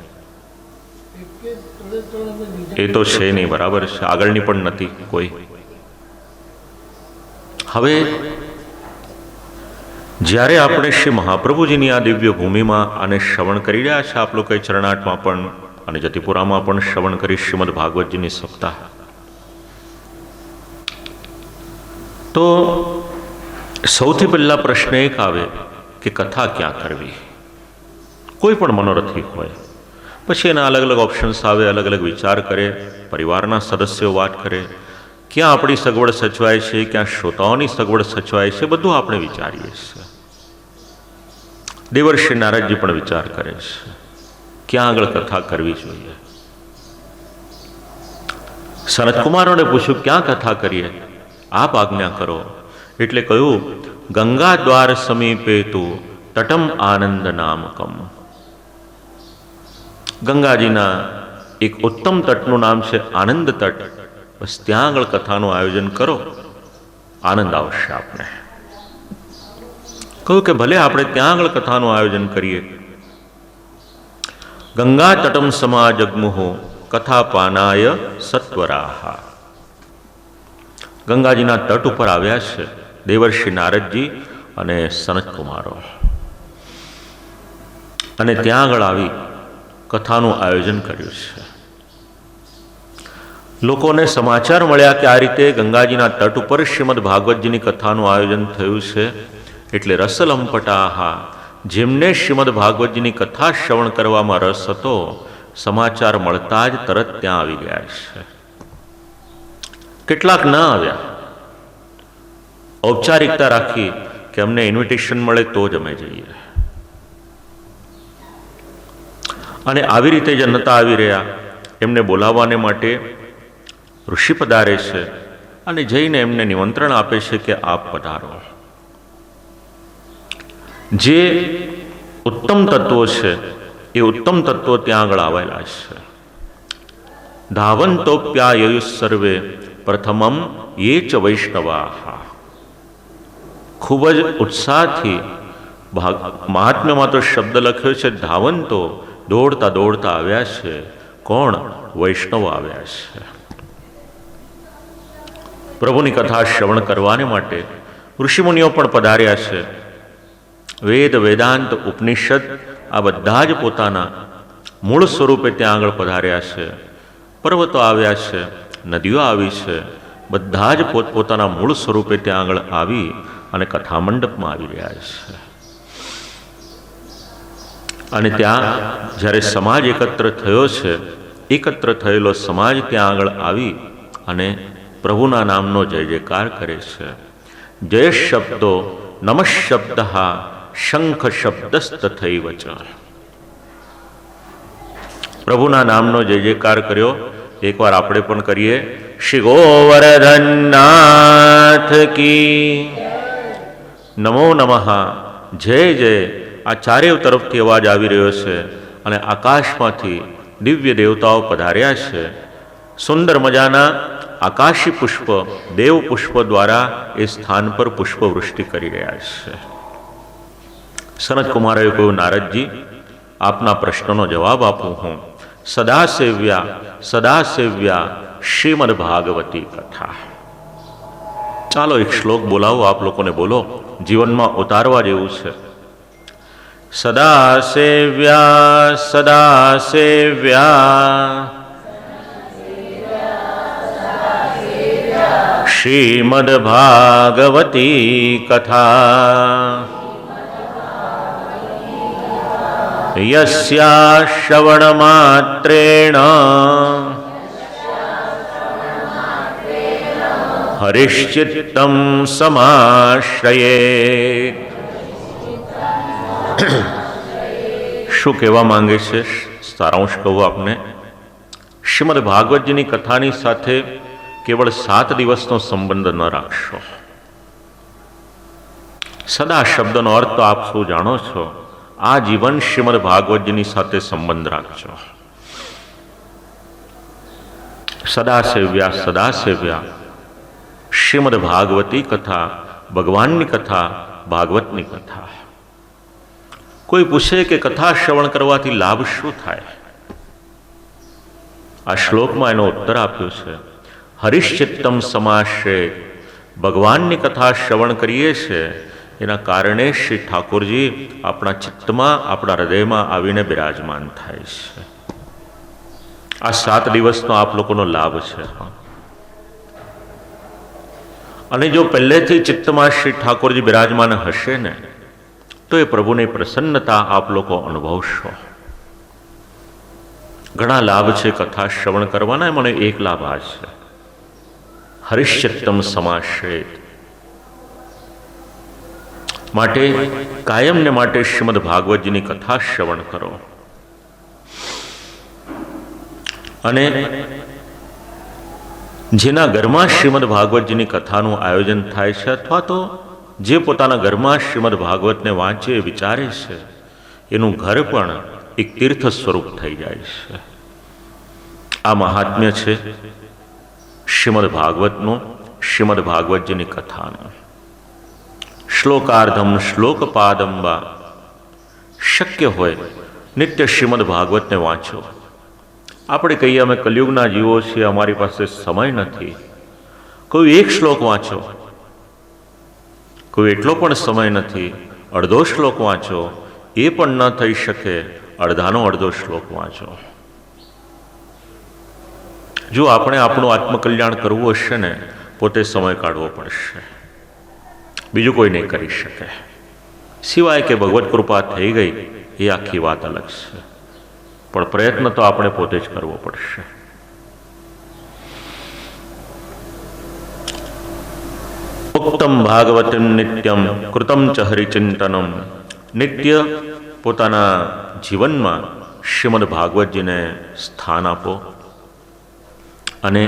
એ તો છે નહીં, બરાબર છે. આગળની પણ નથી કોઈ. હવે જ્યારે આપણે શ્રી મહાપ્રભુજીની આ દિવ્ય ભૂમિમાં આને શ્રવણ કરી રહ્યા છે, આપ લોકોએ ચરણાટમાં પણ અને જતીપુરામાં પણ શ્રવણ કરી શ્રીમદ ભાગવતજીની સપ્તાહ, તો સૌથી પહેલા પ્રશ્ન એક આવે કે કથા ક્યાં કરવી? કોઈ પણ મનોરથી હોય, પછી એના અલગ અલગ ઓપ્શન્સ આવે, અલગ અલગ વિચાર કરે, પરિવારના સદસ્યો વાત કરે, ક્યાં આપણી સગવડ સચવાય છે, ક્યાં શ્રોતાઓની સગવડ સચવાય છે, બધું આપણે વિચારીએ છીએ. દેવર્ષિ નારદજી પણ વિચાર કરે છે ક્યાં આગળ કથા કરવી જોઈએ. સનતકુમારોને પૂછ્યું ક્યાં કથા કરીએ, આપ આજ્ઞા કરો. એટલે કહ્યું ગંગા દ્વાર સમીપે તું તટમ આનંદ નામકમ. ગંગાજીના એક ઉત્તમ તટનું નામ છે આનંદ તટ. બસ ત્યાં આગળ કથાનું આયોજન કરો, આનંદ આવશે આપને. કહ્યું કે ભલે આપણે ત્યાં આગળ કથાનું આયોજન કરીએ. ગંગા તટમ સમાજગ્મુહો કથા પાનાય સત્વરાહા. ગંગાજીના તટ ઉપર આવ્યા છે દેવર્ષિ નારદજી અને સનતકુમારો, અને ત્યાં આગળ આવી કથાનું આયોજન કર્યું છે. લોકોને સમાચાર મળ્યા કે આ રીતે ગંગાજીના તટ ઉપર શ્રીમદ ભાગવતજીની કથાનું આયોજન થયું છે. એટલે રસલંપટાહા, જેમને શ્રીમદ ભાગવતજીની કથા શ્રવણ કરવામાં રસ હતો, સમાચાર મળતા જ તરત ત્યાં આવી ગયા છે. કેટલાક ન આવ્યા, ઔપચારિકતા રાખી કે અમને ઇન્વિટેશન મળે તો જ અમે જઈએ. અને આવી રીતે જનતા આવી રહ્યા, એમને બોલાવવાને માટે ઋષિ પધારે છે અને જઈને એમને નિમંત્રણ આપે છે કે આપ પધારો. જે ઉત્તમ તત્વો છે એ ઉત્તમ તત્વો ત્યાં આગળ આવેલા છે. ધાવંતોપ્યાયયુ સર્વે પ્રથમમ યે ચ વૈષ્ણવાહ. ખૂબ જ ઉત્સાહથી મહાત્મ્યમાં તો શબ્દ લખ્યો છે ધાવંતો, દોડતા દોડતા આવ્યા છે. કોણ? વૈષ્ણવ આવ્યા છે. પ્રભુની કથા શ્રવણ કરવાને માટે ઋષિમુનિઓ પણ પધાર્યા છે. વેદ, વેદાંત, ઉપનિષદ આ બધા જ પોતાના મૂળ સ્વરૂપે ત્યાં આગળ પધાર્યા છે. પર્વતો આવ્યા છે, નદીઓ આવી છે, બધા જ પોતપોતાના મૂળ સ્વરૂપે ત્યાં આગળ આવી અને કથા મંડપમાં આવી રહ્યા છે. અને ત્યાં જ્યારે સમાજ એકત્ર થયો છે, એકત્ર થયેલો સમાજ ત્યાં આગળ આવી અને પ્રભુના નામનો જય જયકાર કરે છે. જય શબ્દો નમઃ શબ્દ શંખ શબ્દસ્તથૈવ ચ. પ્રભુના નામનો જય જયકાર કર્યો. એકવાર આપણે પણ કરીએ. શ્રી ગોવર્ધનનાથ કી નમો નમઃ. જય જય. આ ચારેય તરફથી અવાજ આવી રહ્યો છે અને આકાશમાંથી દિવ્ય દેવતાઓ પધાર્યા છે. સુંદર મજાના આકાશી પુષ્પ, દેવ પુષ્પ દ્વારા એ સ્થાન પર પુષ્પવૃષ્ટિ કરી રહ્યા છે. સનતકુમારોએ કહ્યું નારદજી, આપના પ્રશ્નનો જવાબ આપું હું. સદા સેવ્યા શ્રીમદ ભાગવતી કથા. ચાલો એક શ્લોક બોલાવો, આપ લોકોને બોલો, જીવનમાં ઉતારવા જેવું છે. સદા સેવ્યા શ્રીમદ ભાગવતી કથા. યસ્યા શ્રવણ માત્રેણ હરિશ્ચિત્તમ સમાશ્રયે. શું કહેવા માંગે છે? સારાંશ કહું આપને. શ્રીમદ ભાગવતજીની કથાની સાથે કેવળ 7 દિવસનો સંબંધ ન રાખશો. સદા શબ્દનો અર્થ તો આપ શું જાણો છો. આ જીવન શ્રીમદ ભાગવતજીની સાથે સંબંધ રાખજો. સદા સેવ્યા શ્રીમદ ભાગવતી કથા, ભગવાનની કથા, ભાગવતની કથા. કોઈ પૂછે કે કથા શ્રવણ કરવાથી લાભ શું થાય? આ શ્લોકમાં એનો ઉત્તર આપ્યો છે. હરિશ્ચિત્તમ સમાશ્રય. ભગવાનની કથા શ્રવણ કરીએ છીએ એના કારણે શ્રી ઠાકોરજી આપણા ચિત્તમાં, આપણા હૃદયમાં આવીને બિરાજમાન થાય છે. આ 7 દિવસનો આપ લોકોનો લાભ છે. અને જો પહેલેથી ચિત્તમાં શ્રી ઠાકોરજી બિરાજમાન હશે ને, તો એ પ્રભુની પ્રસન્નતા આપ લોકો અનુભવશો. ઘણા લાભ છે કથા શ્રવણ કરવાના. મને એક લાભ આ છે, હરિશ્ચિત્તમ સમાશ્રયેત. માટે કાયમને માટે શ્રીમદ ભાગવતજીની કથા શ્રવણ કરો. અને જેના ઘરમાં શ્રીમદ ભાગવતજીની કથાનું આયોજન થાય છે, અથવા તો જે પોતાના ઘરમાં શ્રીમદ ભાગવતને વાંચે વિચારે છે, એનું ઘર પણ એક તીર્થ સ્વરૂપ થઈ જાય છે. આ મહાત્મ્ય છે શ્રીમદ ભાગવતનું, શ્રીમદ ભાગવતજીની કથાનું. શ્લોકાર્ધમ શ્લોકપાદમ વા, શક્ય હોય નિત્ય શ્રીમદ ભાગવતને વાંચો. આપણે કહીએ અમે કલયુગના જીવો છીએ, અમારી પાસે સમય નથી. કોઈ એક શ્લોક વાંચો. કોઈ એટલો પણ સમય નથી, અડધો શ્લોક વાંચો. એ પણ ન થઈ શકે, અડધાનો અડધો શ્લોક વાંચો. જો આપણે આપણું આત્મકલ્યાણ કરવું હશે ને, પોતે સમય કાઢવો પડશે. બીજું કોઈ નહીં કરી શકે. સિવાય કે ભગવત કૃપા થઈ ગઈ એ આખી વાત અલગ છે, પણ પ્રયત્ન તો આપણે પોતે જ કરવો પડશે. ઉક્તમ ભાગવતમ નિત્યમ કૃતમ ચ હરિચિંતનમ. નિત્ય પોતાના જીવનમાં શ્રીમદ ભાગવતજીને સ્થાન આપો અને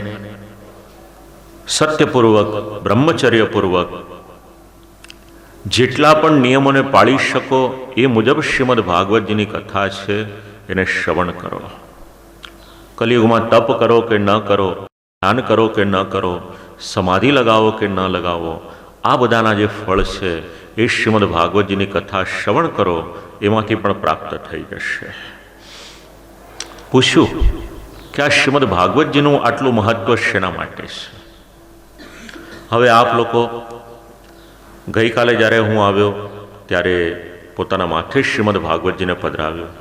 સત્યપૂર્વક, બ્રહ્મચર્યપૂર્વક જેટલા પણ નિયમોને પાળી શકો એ મુજબ શ્રીમદ ભાગવતજીની કથા છે એને શ્રવણ કરો. કલિયુગમાં તપ કરો કે ન કરો, ધ્યાન કરો કે ન કરો, સમાધિ લગાવો કે ન લગાવો, આ બધાના જે ફળ છે એ શ્રીમદ ભાગવતજીની કથા શ્રવણ કરો, એમાંથી પણ પ્રાપ્ત થઈ જશે. પૂછ્યું કે આ શ્રીમદ ભાગવતજીનું આટલું મહત્વ શેના માટે છે? હવે આપ લોકો ગઈકાલે જ્યારે હું આવ્યો ત્યારે પોતાના માથે શ્રીમદ ભાગવતજીને પધરાવ્યો.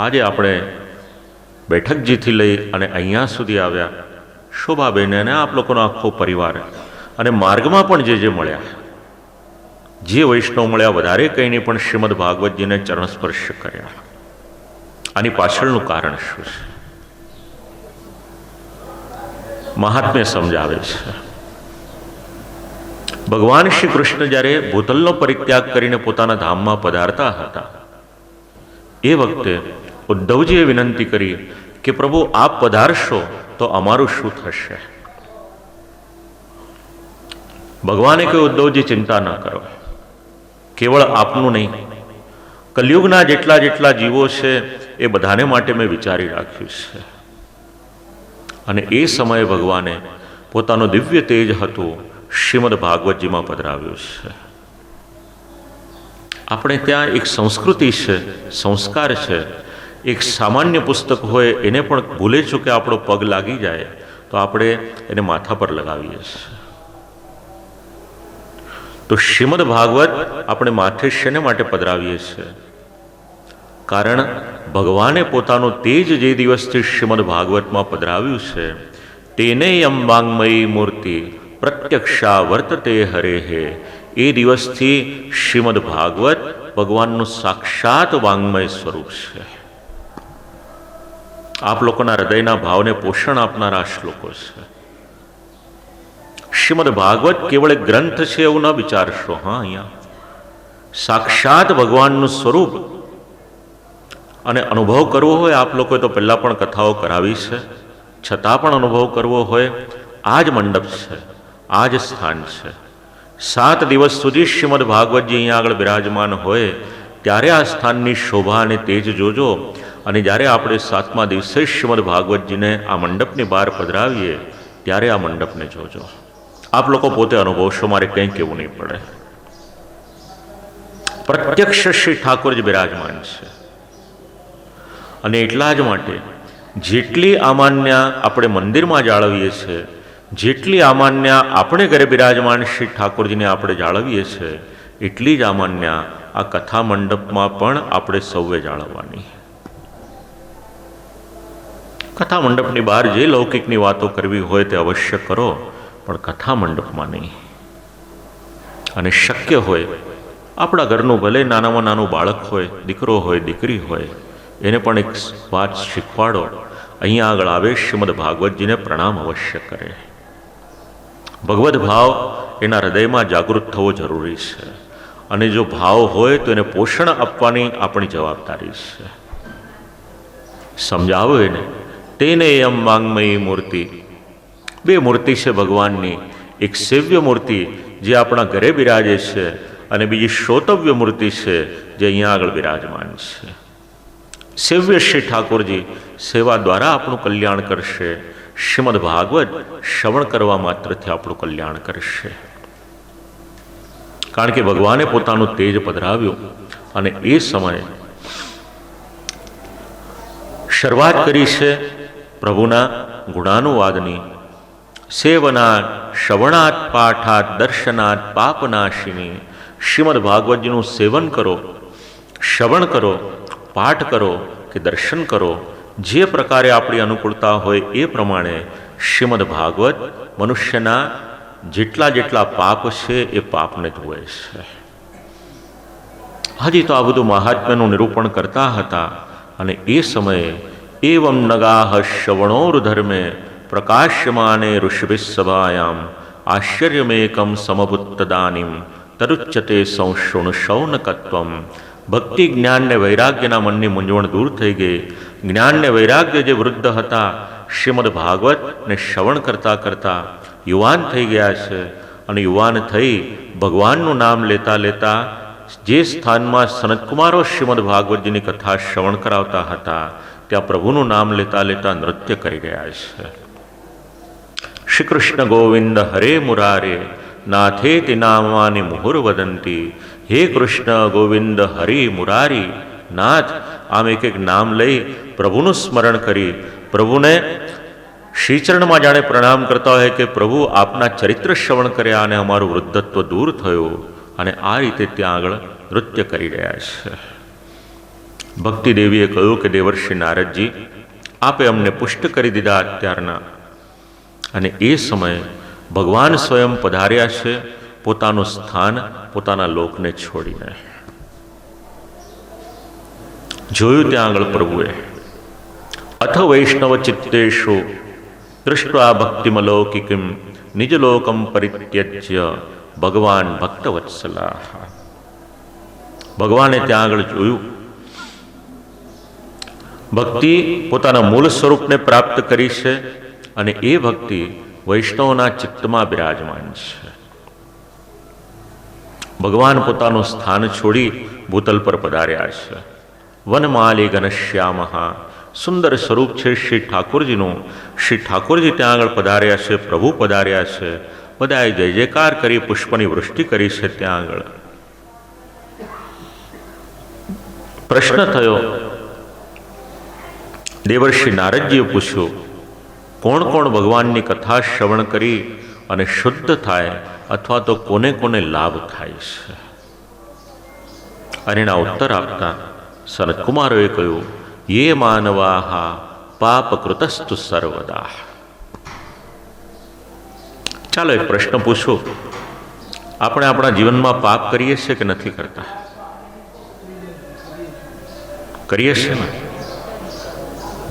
આજે આપણે બેઠકજીથી લઈ અને અહીંયા સુધી આવ્યા, શોભાબેન અને આપ લોકોનો આખો પરિવાર, અને માર્ગમાં પણ જે મળ્યા, જે વૈષ્ણવ મળ્યા, વધારે કંઈ નહીં પણ શ્રીમદ ભાગવતજીને ચરણ સ્પર્શ કર્યા. આની પાછળનું કારણ શું છે? મહાત્મ્ય સમજાવે છે. ભગવાન શ્રી કૃષ્ણ જ્યારે ભૂતલનો પરિત્યાગ કરીને પોતાના ધામમાં પધારતા હતા, એ વખતે ઉદ્ધવજીએ વિનંતી કરી કે પ્રભુ આપ પધારશો તો અમારું શું થશે? ભગવાને કહ્યું, ઉદ્ધવજી ચિંતા ન કરો, કેવળ આપનું નહીં, કલયુગના જેટલા જીવો છે એ બધાને માટે મેં વિચારી રાખ્યું છે. અને એ સમયે ભગવાને પોતાનું દિવ્ય તેજ હતું શ્રીમદ ભાગવતજીમાં પધરાવ્યું છે. આપણે ત્યાં એક સંસ્કૃતિ છે, સંસ્કાર છે. એક સામાન્ય પુસ્તક હોય એને પણ ભૂલે ચૂકે આપણો પગ લાગી જાય તો આપણે એને માથા પર લગાવીએ છીએ. તો શ્રીમદ ભાગવત આપણે માથે શેને માટે પધરાવીએ છીએ? કારણ ભગવાને પોતાનું તેજ જે દિવસથી શ્રીમદ ભાગવતમાં પધરાવ્યું છે, તેને યમ વાંગમયી મૂર્તિ પ્રત્યક્ષા વર્તતે હરેહે, એ દિવસથી શ્રીમદ ભાગવત ભગવાનનું સાક્ષાત વાંગમય સ્વરૂપ છે. આપ લોકોના હૃદયના ભાવને પોષણ આપનારા શ્લોકો છે. શ્રીમદ ભાગવત કેવળ એક ગ્રંથ છે એવું ન વિચારશો. હા, અહીંયા સાક્ષાત ભગવાનનું સ્વરૂપ. અને અનુભવ કરવો હોય આપ લોકોએ તો પહેલાં પણ કથાઓ કરાવી છે, છતાં પણ અનુભવ કરવો હોય, આ જ મંડપ છે, આ જ સ્થાન છે. 7 દિવસ સુધી શ્રીમદ ભાગવતજી અહીંયા આગળ બિરાજમાન હોય ત્યારે આ સ્થાનની શોભા અને તેજ જોજો. અને જ્યારે આપણે 7મા દિવસે શ્રીમદ ભાગવતજીને આ મંડપની બહાર પધરાવીએ ત્યારે આ મંડપને જોજો. આપ લોકો પોતે અનુભવશો, મારે કંઈ કહેવું નહીં પડે. પ્રત્યક્ષ શ્રી ઠાકોરજી બિરાજમાન છે. અને એટલા જ માટે જેટલી આમાન્યા આપણે મંદિરમાં જાળવીએ છીએ, જેટલી આમાન્યા આપણે ઘરે બિરાજમાન શ્રી ઠાકોરજીને આપણે જાળવીએ છીએ, એટલી જ આમાન્યા આ કથા મંડપમાં પણ આપણે સૌએ જાળવવાની. કથા મંડપની બહાર જે લૌકિકની વાતો કરવી હોય તે અવશ્ય કરો, પણ કથા મંડપમાં નહીં. અને શક્ય હોય આપણા ઘરનું ભલે નાનામાં નાનું બાળક હોય, દીકરો હોય, દીકરી હોય, એને પણ એક વાત શીખવાડો. અહીંયા આગળ આવે શ્રીમદ ભાગવતજીને પ્રણામ અવશ્ય કરે. ભગવદ ભાવ એના હૃદયમાં જાગૃત થવો જરૂરી છે. અને જો ભાવ હોય તો એને પોષણ આપવાની આપણી જવાબદારી છે. સમજાવો એને. તેને એમ વાંગમયી મૂર્તિ, બે મૂર્તિ છે ભગવાનની. એક સેવ્ય મૂર્તિ જે આપણા ઘરે બિરાજે છે, અને બીજી શ્રોતવ્ય મૂર્તિ છે જે અહીંયા આગળ બિરાજમાન છે. સેવ્ય શ્રી ઠાકોરજી સેવા દ્વારા આપણું કલ્યાણ કરશે. શ્રીમદ ભાગવત શ્રવણ કરવા માત્રથી આપણું કલ્યાણ કરશે. કારણ કે ભગવાને પોતાનું તેજ પધરાવ્યું અને એ સમયે શરૂઆત કરી છે પ્રભુના ગુણાનુવાદની. સેવનાત, શ્રવણાત, પાઠાત, દર્શનાત, પાપનાશિની. શ્રીમદ ભાગવતજીનું સેવન કરો, શ્રવણ કરો, પાઠ કરો કે દર્શન કરો. જે પ્રકારે આપણી અનુકૂળતા હોય એ પ્રમાણે શ્રીમદ ભાગવત મનુષ્યના જેટલા જેટલા પાપ છે એ પાપને ધોવે છે. હજી તો આ બધું મહાત્મ્યનું નિરૂપણ કરતા હતા અને એ સમયે એવમ નગાહ શ્રવણોર્ધર્મે પ્રકાશ્યમાને ઋષભિ સભાયામ આશ્ચર્યમેકમ સમભુત્તદાનીમ તરુચ્યતે સંશૃણુ શૌનકત્વમ. ભક્તિ, જ્ઞાન ને વૈરાગ્યના મનની મૂંઝવણ દૂર થઈ ગઈ. જ્ઞાન ને વૈરાગ્ય જે વૃદ્ધ હતા, શ્રીમદ ભાગવત ને શ્રવણ કરતા કરતા યુવાન થઈ ગયા છે. અને યુવાન થઈ ભગવાનનું નામ લેતા લેતા જે સ્થાનમાં સનતકુમારો શ્રીમદ ભાગવતજીની કથા શ્રવણ કરાવતા હતા ત્યાં પ્રભુનું નામ લેતા લેતા નૃત્ય કરી રહ્યા છે. શ્રી કૃષ્ણ ગોવિંદ હરે મુરારે નાથેતિ નામાની મુહુર વદંતી. હે કૃષ્ણ ગોવિંદ હરિ મુરારી નાથ. આમ એક એક નામ લઈ પ્રભુનું સ્મરણ કરી પ્રભુને શ્રીચરણમાં જાણે પ્રણામ કરતા હોય કે પ્રભુ આપના ચરિત્ર શ્રવણ કર્યા અને અમારું વૃદ્ધત્વ દૂર થયું. અને આ રીતે ત્યાં આગળ નૃત્ય કરી રહ્યા છે. ભક્તિ દેવીએ કહ્યું કે દેવર્ષિ નારદજી, આપે અમને પુષ્ટ કરી દીધા અત્યારના. અને એ સમયે ભગવાન સ્વયં પધાર્યા છે પોતાનું સ્થાન, પોતાના લોકને છોડીને. જોયું ત્યાં આગળ પ્રભુએ અથ વૈષ્ણવ ચિત્તેષુ દૃષ્ટ્વા ભક્તિમલૌકિકીમ નિજલોકમ પરિત્યજ્ય ભગવાન ભક્તવત્સલા. ભગવાને ત્યાં આગળ જોયું ભક્તિ પોતાના મૂળ સ્વરૂપને પ્રાપ્ત કરી છે અને એ ભક્તિ વૈષ્ણવના ચિત્તમાં બિરાજમાન છે. ભગવાન પોતાનું સ્થાન છોડી ભૂતલ પર પધાર્યા છે. વનમાલી ઘનશ્યામહા, સુંદર સ્વરૂપ છે શ્રી ઠાકોરજીનું. શ્રી ઠાકોરજી ત્યાં આગળ પધાર્યા છે, પ્રભુ પધાર્યા છે. બધાએ જય જયકાર કરી પુષ્પની વૃષ્ટિ કરી છે. ત્યાં આગળ પ્રશ્ન થયો, દેવર્ષિ નારદજીએ પૂછ્યું, કોણ કોણ ભગવાનની કથા શ્રવણ કરી અને શુદ્ધ થાય અથવા તો કોને કોને લાભ થાય છે? અને એના ઉત્તર આપતા સનતકુમારોએ કહ્યું, યે માનવાહા પાપ કૃતસ્તુ સર્વદા. ચાલો એક પ્રશ્ન પૂછું, આપણે આપણા જીવનમાં પાપ કરીએ છીએ કે નથી કરતા? કરીએ છીએ ને?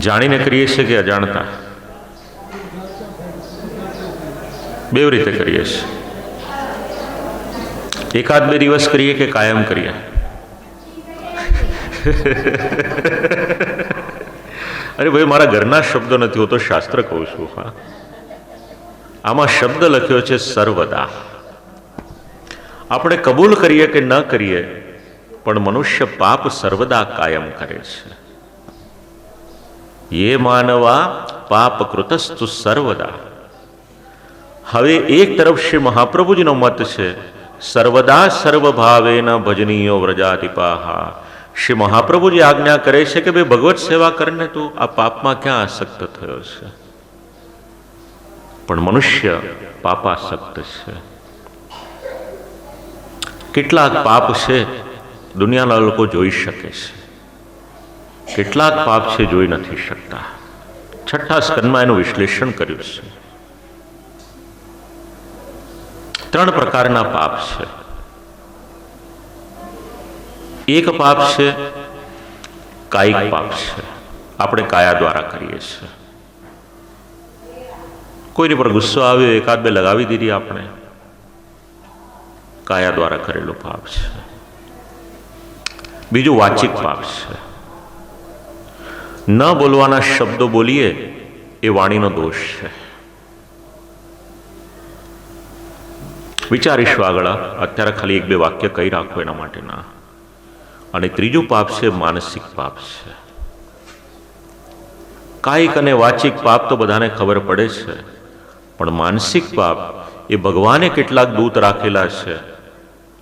જાણીને કરીએ છીએ કે અજાણતા? બે રીતે કરીએ છીએ. એકાદ બે દિવસ કરીએ કે કાયમ કરીએ? અરે ભાઈ, મારા ઘરના શબ્દો નથી, હું તો શાસ્ત્ર કહું છું. હા, આમાં શબ્દ લખ્યો છે સર્વદા. આપણે કબૂલ કરીએ કે ન કરીએ, પણ મનુષ્ય પાપ સર્વદા કાયમ કરે છે. યે માનવા પાપ કૃતસ્તુ સર્વદા. હવે એક તરફ શ્રી મહાપ્રભુજીનો મત છે, સર્વદા સર્વભાવેન ભજનીયો વ્રજાતિપાહા. શ્રી મહાપ્રભુજી આજ્ઞા કરે છે કે ભાઈ ભગવત સેવા કરને, તું આ પાપમાં ક્યાં આસક્ત થયો છે? પણ મનુષ્ય પાપાસક્ત છે. કેટલાક પાપ છે દુનિયાના લોકો જોઈ શકે છે, કેટલાક પાપ છે જોઈ નથી શકતા. છઠ્ઠા સ્કંદમાં એનું વિશ્લેષણ કર્યું છે. 3 પ્રકારના પાપ છે. એક પાપ છે કાયિક પાપ છે, આપણે કાયા દ્વારા કરીએ છીએ. કોઈની પર ગુસ્સો આવ્યો, એકાદ બે લગાવી દીધી આપણે, કાયા દ્વારા કરેલું પાપ છે. બીજું વાચિક પાપ છે. ન બોલવાના શબ્દો બોલીએ એ વાણીનો દોષ છે. વિચારીશું આગળ, અત્યારે ખાલી એક બે વાક્ય કહી રાખો એના માટેના. અને ત્રીજું પાપ છે માનસિક પાપ છે. કાયિક અને વાચિક પાપ તો બધાને ખબર પડે છે, પણ માનસિક પાપ એ ભગવાને કેટલાક દૂત રાખેલા છે.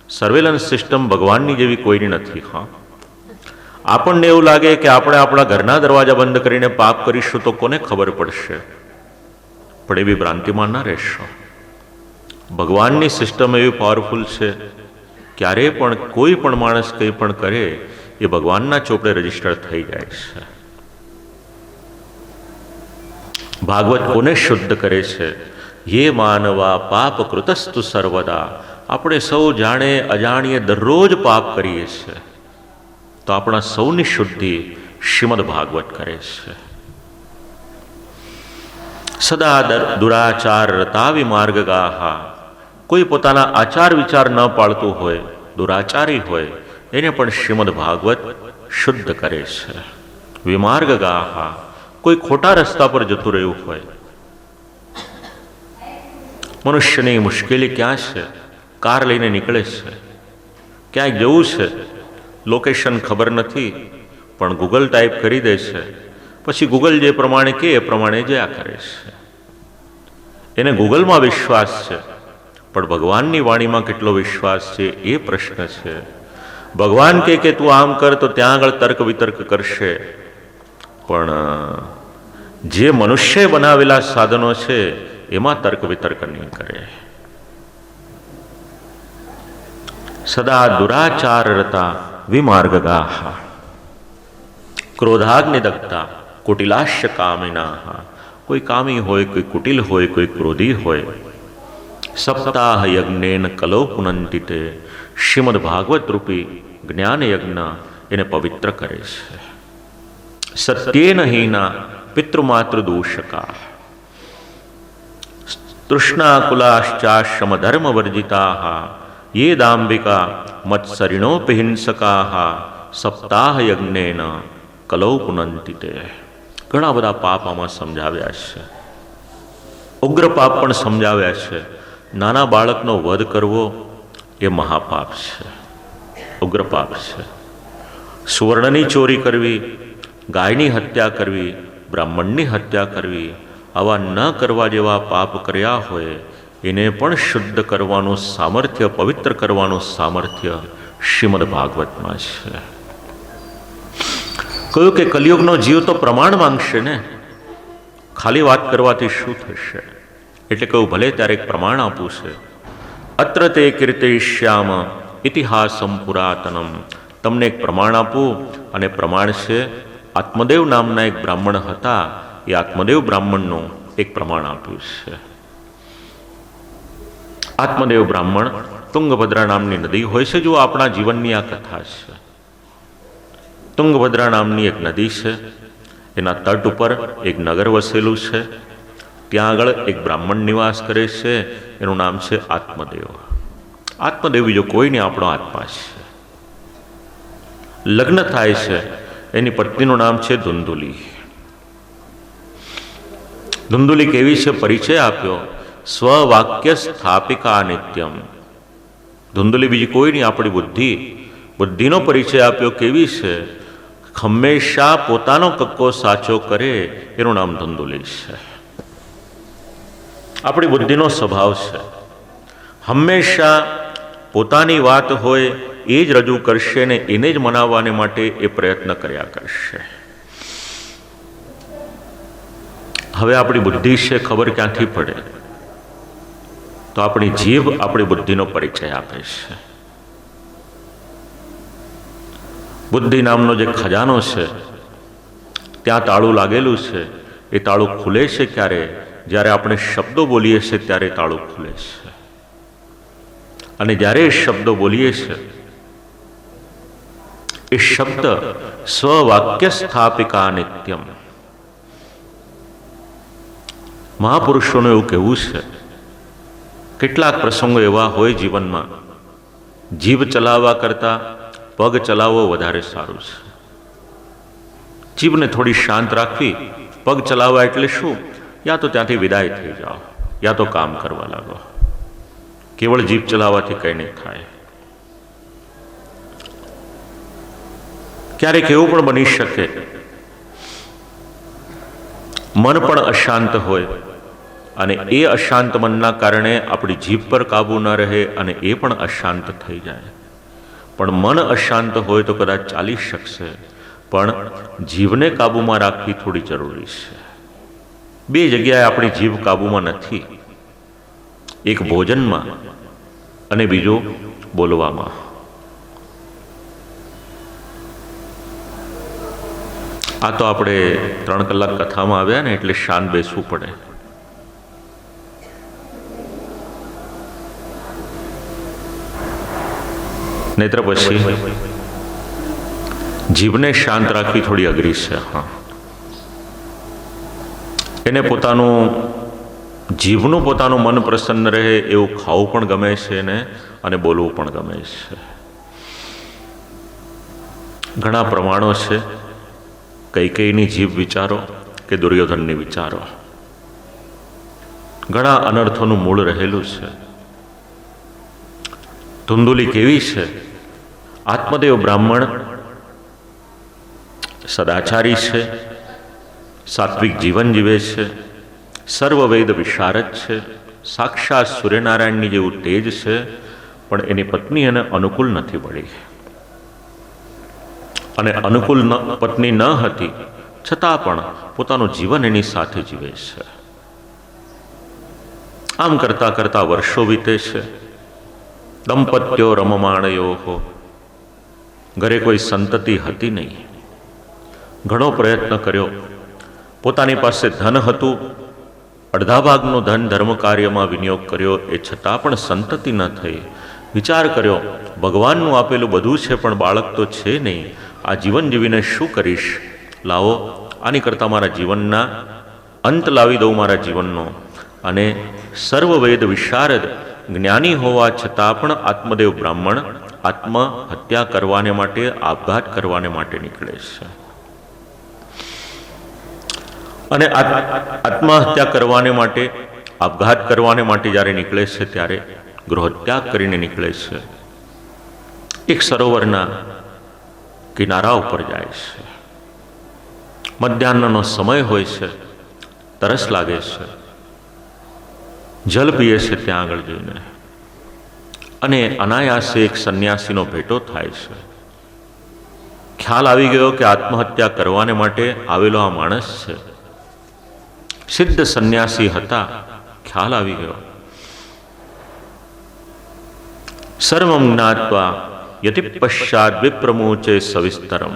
સર્વેલન્સ સિસ્ટમ ભગવાનની જેવી કોઈની નથી. હા, આપણને એવું લાગે કે આપણે આપણા ઘરના દરવાજા બંધ કરીને પાપ કરીશું તો કોને ખબર પડશે, પણ એવી ભ્રાંતિમાં ના રહેશો. ભગવાનની સિસ્ટમ એવી પાવરફુલ છે, ક્યારેય પણ કોઈ પણ માણસ કંઈ પણ કરે એ ભગવાનના ચોપડે રજીસ્ટર થઈ જાય છે. ભાગવત કોને શુદ્ધ કરે છે? યે માનવા પાપ કૃતસ્તુ સર્વદા. આપણે સૌ જાણે અજાણીએ દરરોજ પાપ કરીએ છીએ, તો આપણા સૌની શુદ્ધિ શ્રીમદ ભાગવત કરે છે. સદા દુરાચાર રતા વિમાર્ગગાહા. કોઈ પોતાના આચાર વિચાર ન પાળતું હોય, દુરાચારી હોય, એને પણ શ્રીમદ ભાગવત શુદ્ધ કરે છે. વિમાર્ગગાહા. કોઈ ખોટા રસ્તા પર જતું રહ્યું હોય. મનુષ્યની મુશ્કેલી ક્યાં છે? કાર લઈને નીકળે છે, ક્યાંક જવું છે, લોકેશન ખબર નથી, પણ ગૂગલ ટાઈપ કરી દે છે, પછી ગૂગલ જે પ્રમાણે કહે એ પ્રમાણે જયા કરે છે. એને ગૂગલમાં વિશ્વાસ છે, પણ ભગવાનની વાણીમાં કેટલો વિશ્વાસ છે એ પ્રશ્ન છે. ભગવાન કહે કે તું આમ કર તો ત્યાં આગળ તર્ક વિતર્ક કરશે, પણ જે મનુષ્ય બનાવેલા સાધનો છે એમાં તર્ક વિતર્ક નહીં કરે. સદા દુરાચાર રતા વિમાર્ગગાહ. ક્રોધાગ્નિ દગ્ધા કુટિલાશ્ય કામિના. કોઈ કામી હોય, કોઈ કુટિલ હોય, કોઈ ક્રોધી હોય. સપ્તાહ યજ્ઞેન કલો પુનંતિતે. શ્રીમદ ભાગવત રૂપી જ્ઞાન યજ્ઞ એને પવિત્ર કરે છે. સત્યેન હીના પિતૃમાતૃ દૂષકા. તૃષ્ણાકુલાશ્ચાશ્રમ ધર્મ વર્જિતા. યે દાંબિકા મત્સરિણોપિહિંસકા. સપ્તાહ યજ્ઞેન કલો પુનંતિતે. ઘણા બધા પાપ આમાં સમજાવ્યા છે. ઉગ્ર પાપ પણ સમજાવ્યા છે. નાના બાળકનો વધ કરવો એ મહાપાપ છે, ઉગ્ર પાપ છે. સુવર્ણની ચોરી કરવી, ગાયની હત્યા કરવી, બ્રાહ્મણની હત્યા કરવી, આવા ન કરવા જેવા પાપ કર્યા હોય એને પણ શુદ્ધ કરવાનું સામર્થ્ય, પવિત્ર કરવાનું સામર્થ્ય શ્રીમદ ભાગવતમાં છે. કહ્યું કે કલિયુગનો જીવ તો પ્રમાણ માંગશે ને, ખાલી વાત કરવાથી શું થશે? એટલે કહ્યું ભલે ત્યારે એક પ્રમાણ આપવું છે. અત્ર તે કીર્તયિષ્યામ ઇતિહાસમ પુરાતનમ. તમને એક પ્રમાણ આપું, અને પ્રમાણ છે આત્મદેવ નામના એક બ્રાહ્મણ હતા, એ આત્મદેવ બ્રાહ્મણનું એક પ્રમાણ આપ્યું છે. આત્મદેવ બ્રાહ્મણ તુંગભદ્રા નામની નદી હોય છે. જો આપણા જીવનની આ કથા છે. તુંગભદ્રા નામની એક નદી છે, એના તટ ઉપર એક નગર વસેલું છે. ત્યાં આગળ એક બ્રાહ્મણ નિવાસ કરે છે, એનું નામ છે આત્મદેવ. આત્મદેવ બીજો કોઈ નહીં, આપણો આત્મા છે. લગ્ન થાય છે, એની પત્નીનું નામ છે ધુંધુલી. ધુંધુલી કેવી છે? પરિચય આપ્યો, સ્વવાક્ય સ્થાપિકા નિત્યમ. ધુંધુલી બીજી કોઈ નહીં, આપણી બુદ્ધિ. બુદ્ધિનો પરિચય આપ્યો. કેવી છે? હંમેશા પોતાનો કક્કો સાચો કરે, એનું નામ ધુંધુલી છે. આપણી બુદ્ધિનો સ્વભાવ છે, હંમેશા પોતાની વાત હોય એ જ રજૂ કરશે ને એને જ મનાવવાને માટે એ પ્રયત્ન કર્યા કરશે. હવે આપણી બુદ્ધિ છે, ખબર ક્યાંથી પડે? તો આપણી જીભ આપણી બુદ્ધિનો પરિચય આપે છે. બુદ્ધિ નામનો જે ખજાનો છે, ત્યાં તાળું લાગેલું છે. એ તાળું ખુલે છે ક્યારે? જ્યારે આપણે શબ્દો બોલીએ છીએ ત્યારે તાળું ખુલે છે. અને જ્યારે એ શબ્દો બોલીએ છીએ, એ શબ્દ સ્વવાક્ય સ્થાપિકા નિત્યમ. મહાપુરુષોનું એવું કહેવું છે, કેટલાક પ્રસંગો એવા હોય જીવનમાં જીભ ચલાવવા કરતાં પગ ચલાવવો વધારે સારું છે. જીભને થોડી શાંત રાખવી. પગ ચલાવવા એટલે શું? યા તો ત્યાંથી વિદાય થઈ જાઓ, યા તો કામ કરવા લાગો. કેવળ જીભ ચલાવવાથી કંઈ નહીં થાય. ક્યારેક એવું પણ બની શકે મન પણ અશાંત હોય અને એ અશાંત મનના કારણે આપણી જીભ પર કાબુ ન રહે અને એ પણ અશાંત થઈ જાય. પણ મન અશાંત હોય તો કદાચ ચાલી શકશે, પણ જીભને કાબૂમાં રાખવી થોડી જરૂરી છે. બે જગ્યાએ આપણી જીભ કાબૂમાં નથી, એક ભોજનમાં અને બીજો બોલવામાં. આ તો આપણે 3 કલાક કથામાં આવ્યા ને એટલે શાંત બેસવું પડે. નહીતર પછી જીભને શાંત રાખવી થોડી અઘરી છે. હા, એને જીભનું પોતાનું મન પ્રસન્ન રહે એવું ખાવું પણ ગમે છે ને અને બોલવું પણ ગમે છે. ઘણા પ્રમાણો છે. કૈકેયીની જીભ વિચારો કે દુર્યોધનની વિચારો. ઘણા અનર્થોનું મૂળ રહેલું છે. ધુંધુલી કેવી છે? આત્મદેવ બ્રાહ્મણ સદાચારી છે, સાત્વિક જીવન જીવે છે, સર્વવેદ વિશારદ છે, સાક્ષાત સૂર્યનારાયણની જેવું તેજ છે, પણ એની પત્ની એને અનુકૂળ નથી પડી અને અનુકૂળ પત્ની ન હતી છતાં પણ પોતાનું જીવન એની સાથે જીવે છે. આમ કરતા કરતા વર્ષો વીતે છે. દંપત્યો રમમાણયો, ઘરે કોઈ સંતતિ હતી નહીં. ઘણો પ્રયત્ન કર્યો. પોતાની પાસે ધન હતું, અડધા ભાગનું ધન ધર્મ કાર્યમાં વિનિયોગ કર્યો, એ છતાં પણ સંતતિ ન થઈ. વિચાર કર્યો, ભગવાનનું આપેલું બધું છે પણ બાળક તો છે નહીં. આ જીવન જીવીને શું કરીશ? લાવો, આની કરતાં મારા જીવનના અંત લાવી દઉં મારા જીવનનો. અને સર્વવેદ વિશારદ જ્ઞાની હોવા છતાં પણ આત્મદેવ બ્રાહ્મણ આત્મહત્યા કરવાને માટે, આપઘાત કરવાને માટે નીકળે છે. અને આત્મહત્યા કરવાને માટે, આપઘાત કરવાને માટે જ્યારે નીકળે છે ત્યારે ગૃહત્યાગ કરીને નીકળે છે. એક સરોવરના કિનારા ઉપર જાય છે. મધ્યાહ્નનો સમય હોય છે, તરસ લાગે છે, જલ પીએ છે ત્યાં આગળ જઈને, અને અનાયાસે એક સંન્યાસીનો ભેટો થાય છે. ખ્યાલ આવી ગયો કે આત્મહત્યા કરવાને માટે આવેલો આ માણસ છે. સિદ્ધ સંન્યાસી હતા. ખ્યાલ આવી ગયો. સર્વં જ્ઞાત્વા યતિ પશ્ચાદ વિપ્રમોચે સવિસ્તરમ.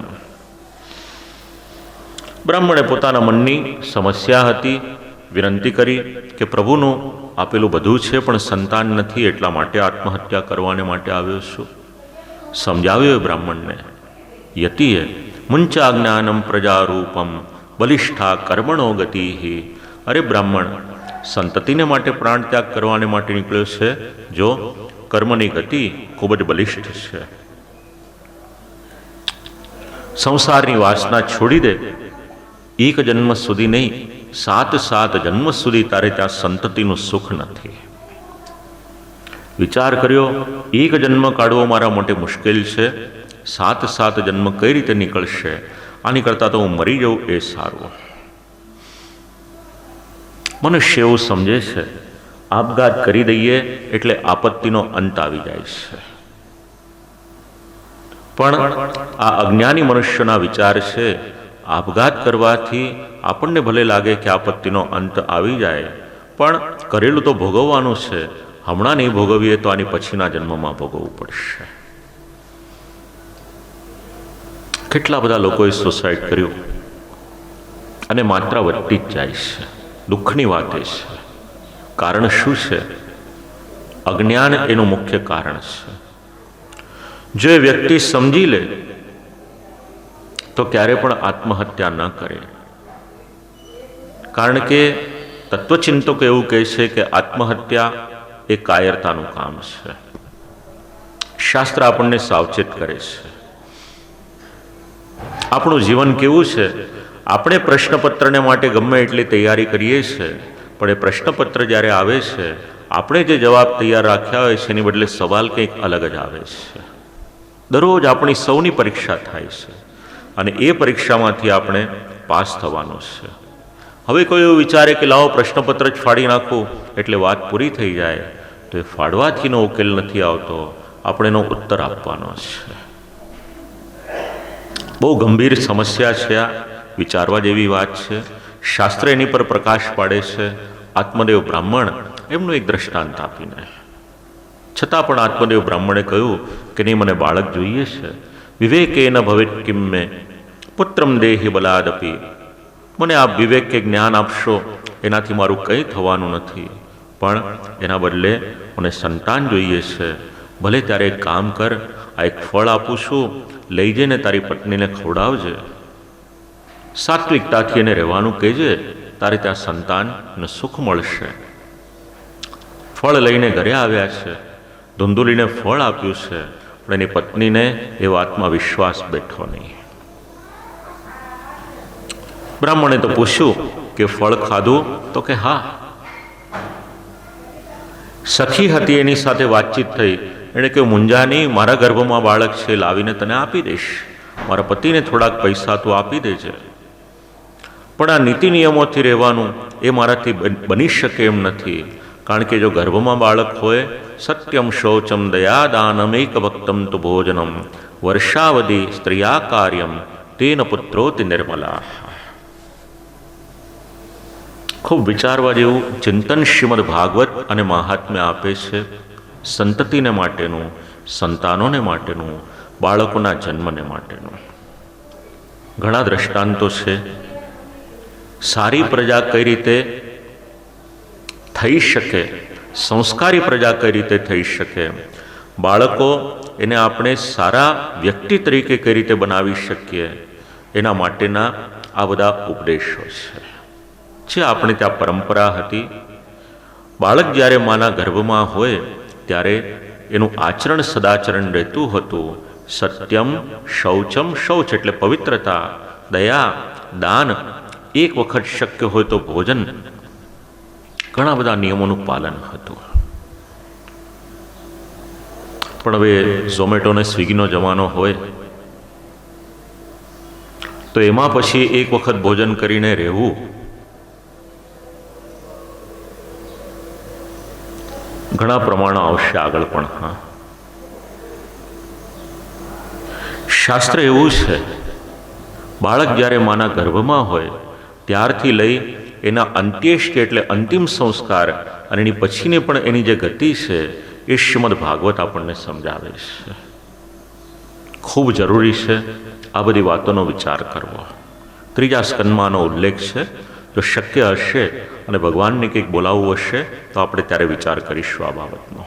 બ્રાહ્મણે પોતાના મનની સમસ્યા હતી, વિનંતી કરી કે પ્રભુનું આપેલું બધું છે પણ સંતાન નથી, એટલા માટે આત્મહત્યા કરવાને માટે આવ્યો છું. સમજાવ્યો એ બ્રાહ્મણને. યતિએ મુંચા જ્ઞાનમ પ્રજારૂપમ બલિષ્ઠા કર્મણો ગતિ. અરે બ્રાહ્મણ, સંતતિને માટે પ્રાણ ત્યાગ કરવાને માટે નીકળ્યો છે. જો કર્મની ગતિ ખૂબ જ બલિષ્ઠ છે. સંસારની વાસના છોડી દે. એક જન્મ સુધી નહીં, 7 જન્મ સુધી તારે ત્યાં સંતતિનું સુખ નથી. વિચાર કર્યો, એક જન્મ કાઢવો મારા માટે મુશ્કેલ છે, 7 જન્મ કઈ રીતે નીકળશે? આની કરતાં તો હું મરી જાઉં એ સારું. મનુષ્ય એવું સમજે છે આપઘાત કરી દઈએ એટલે આપત્તિનો અંત આવી જાય છે. પણ આ અજ્ઞાની મનુષ્યના વિચાર છે, આપઘાત કરવાથી આપણને ભલે લાગે કે આપત્તિનો અંત આવી જાય, પણ કરેલું તો ભોગવવાનું છે. હમણાં નહીં ભોગવીએ તો આની પછીના જન્મમાં ભોગવવું પડશે. કેટલા બધા લોકોએ સુસાઇડ કર્યું અને માત્રા વધતી જ જાય છે. દુઃખની વાત એ છે. કારણ શું છે? અજ્ઞાન એનું મુખ્ય કારણ છે. જો એ વ્યક્તિ સમજી લે તો ક્યારે પણ આત્મહત્યા ન કરે. કારણ કે તત્વચિંતકો એવું કહે છે કે આત્મહત્યા એ કાયરતાનું કામ છે. શાસ્ત્ર આપણને સાવચેત કરે છે. આપણું જીવન કેવું છે? આપણે પ્રશ્નપત્રને માટે ગમે એટલી તૈયારી કરીએ છીએ, પણ એ પ્રશ્નપત્ર જ્યારે આવે છે, આપણે જે જવાબ તૈયાર રાખ્યા હોય છે એની બદલે સવાલ કંઈક અલગ જ આવે છે. દરરોજ આપણી સૌની પરીક્ષા થાય છે અને એ પરીક્ષામાંથી આપણે પાસ થવાનું છે. હવે કોઈ એવું વિચારે કે લાવો પ્રશ્નપત્ર જ ફાડી નાખું એટલે વાત પૂરી થઈ જાય, તો એ ફાડવાથીનો ઉકેલ નથી આવતો, આપણે એનો ઉત્તર આપવાનો છે. બહુ ગંભીર સમસ્યા છે આ, વિચારવા જેવી વાત છે. શાસ્ત્ર એની પર પ્રકાશ પાડે છે. આત્મદેવ બ્રાહ્મણ એમનું એક દ્રષ્ટાંત આપીને, છતાં પણ આત્મદેવ બ્રાહ્મણે કહ્યું કે નહીં, મને બાળક જોઈએ છે. વિવેકેન ભવેત કિમ મે પુત્રમ દેહી બલાદપી. મને આપ વિવેક કે જ્ઞાન આપશો એનાથી મારું કંઈ થવાનું નથી, પણ એના બદલે મને સંતાન જોઈએ છે. ભલે ત્યારે એક કામ કર, આ એક ફળ આપું છું, લઈ જઈને તારી પત્નીને ખવડાવજે, સાત્વિકતાથી એને રહેવાનું કહેજે, તારે ત્યાં સંતાનને સુખ મળશે. ફળ લઈને ઘરે આવ્યા છે, ધૂંધુલીને ફળ આપ્યું છે, પણ એની પત્નીને એ વાતમાં વિશ્વાસ બેઠો નહીં. બ્રાહ્મણે તો પૂછ્યું કે ફળ ખાધું? તો કે હા. સખી હતી, એની સાથે વાતચીત થઈ. એણે કહ્યું, મુંજાની, મારા ગર્ભમાં બાળક છે, લાવીને તને આપી દઈશ, મારા પતિને થોડાક પૈસા તું આપી દેજે. પણ આ નીતિ નિયમોથી રહેવાનું એ મારાથી બની શકે એમ નથી, કારણ કે જો ગર્ભમાં બાળક હોય, સત્યમ શૌચમ દયા દાનમ એક ભક્તમ તુ ભોજનમ વર્ષાવધિ સ્ત્રીયા કાર્યમ તેન પુત્રોતિ નિર્મલા. ખૂબ વિચારવા જેવું ચિંતન શ્રીમદ ભાગવત અને મહાત્મ્ય આપે છે. સંતતિને માટેનું, સંતાનોને માટેનું, બાળકોના જન્મને માટેનું. ઘણા દ્રષ્ટાંતો છે. સારી પ્રજા કઈ રીતે થઈ શકે, સંસ્કારી પ્રજા કઈ રીતે થઈ શકે, બાળકો એને આપણે સારા વ્યક્તિ તરીકે કઈ રીતે બનાવી શકીએ, એના માટેના આ બધા ઉપદેશો છે. જે આપણે ત્યાં પરંપરા હતી. બાળક જ્યારે માના ગર્ભમાં હોય ત્યારે એનું આચરણ સદાચરણ રહેતું હતું. સત્યમ શૌચમ, શૌચ એટલે પવિત્રતા, દયા, દાન, એક વખત શક્ય હોય તો ભોજન, ઘણા બધા નિયમોનું પાલન હતું. પણ હવે ઝોમેટો ને સ્વિગીનો જમાનો હોય તો એમાં પછી એક વખત ભોજન કરીને રહેવું ઘણા પ્રમાણો આવશે આગળ પણ. હા, શાસ્ત્ર એવું છે, બાળક જ્યારે માના ગર્ભમાં હોય ત્યારથી લઈ એના અંત્યેષ્ટિ એટલે અંતિમ સંસ્કાર અને એની પછીની પણ એની જે ગતિ છે એ શ્રીમદ ભાગવત આપણને સમજાવે છે. ખૂબ જરૂરી છે આ બધી વાતોનો વિચાર કરવો. 3જા સ્કંદમાંનો ઉલ્લેખ છે. જો શક્ય હશે અને ભગવાનને કંઈક બોલાવવું હશે તો આપણે ત્યારે વિચાર કરીશું આ બાબતનો.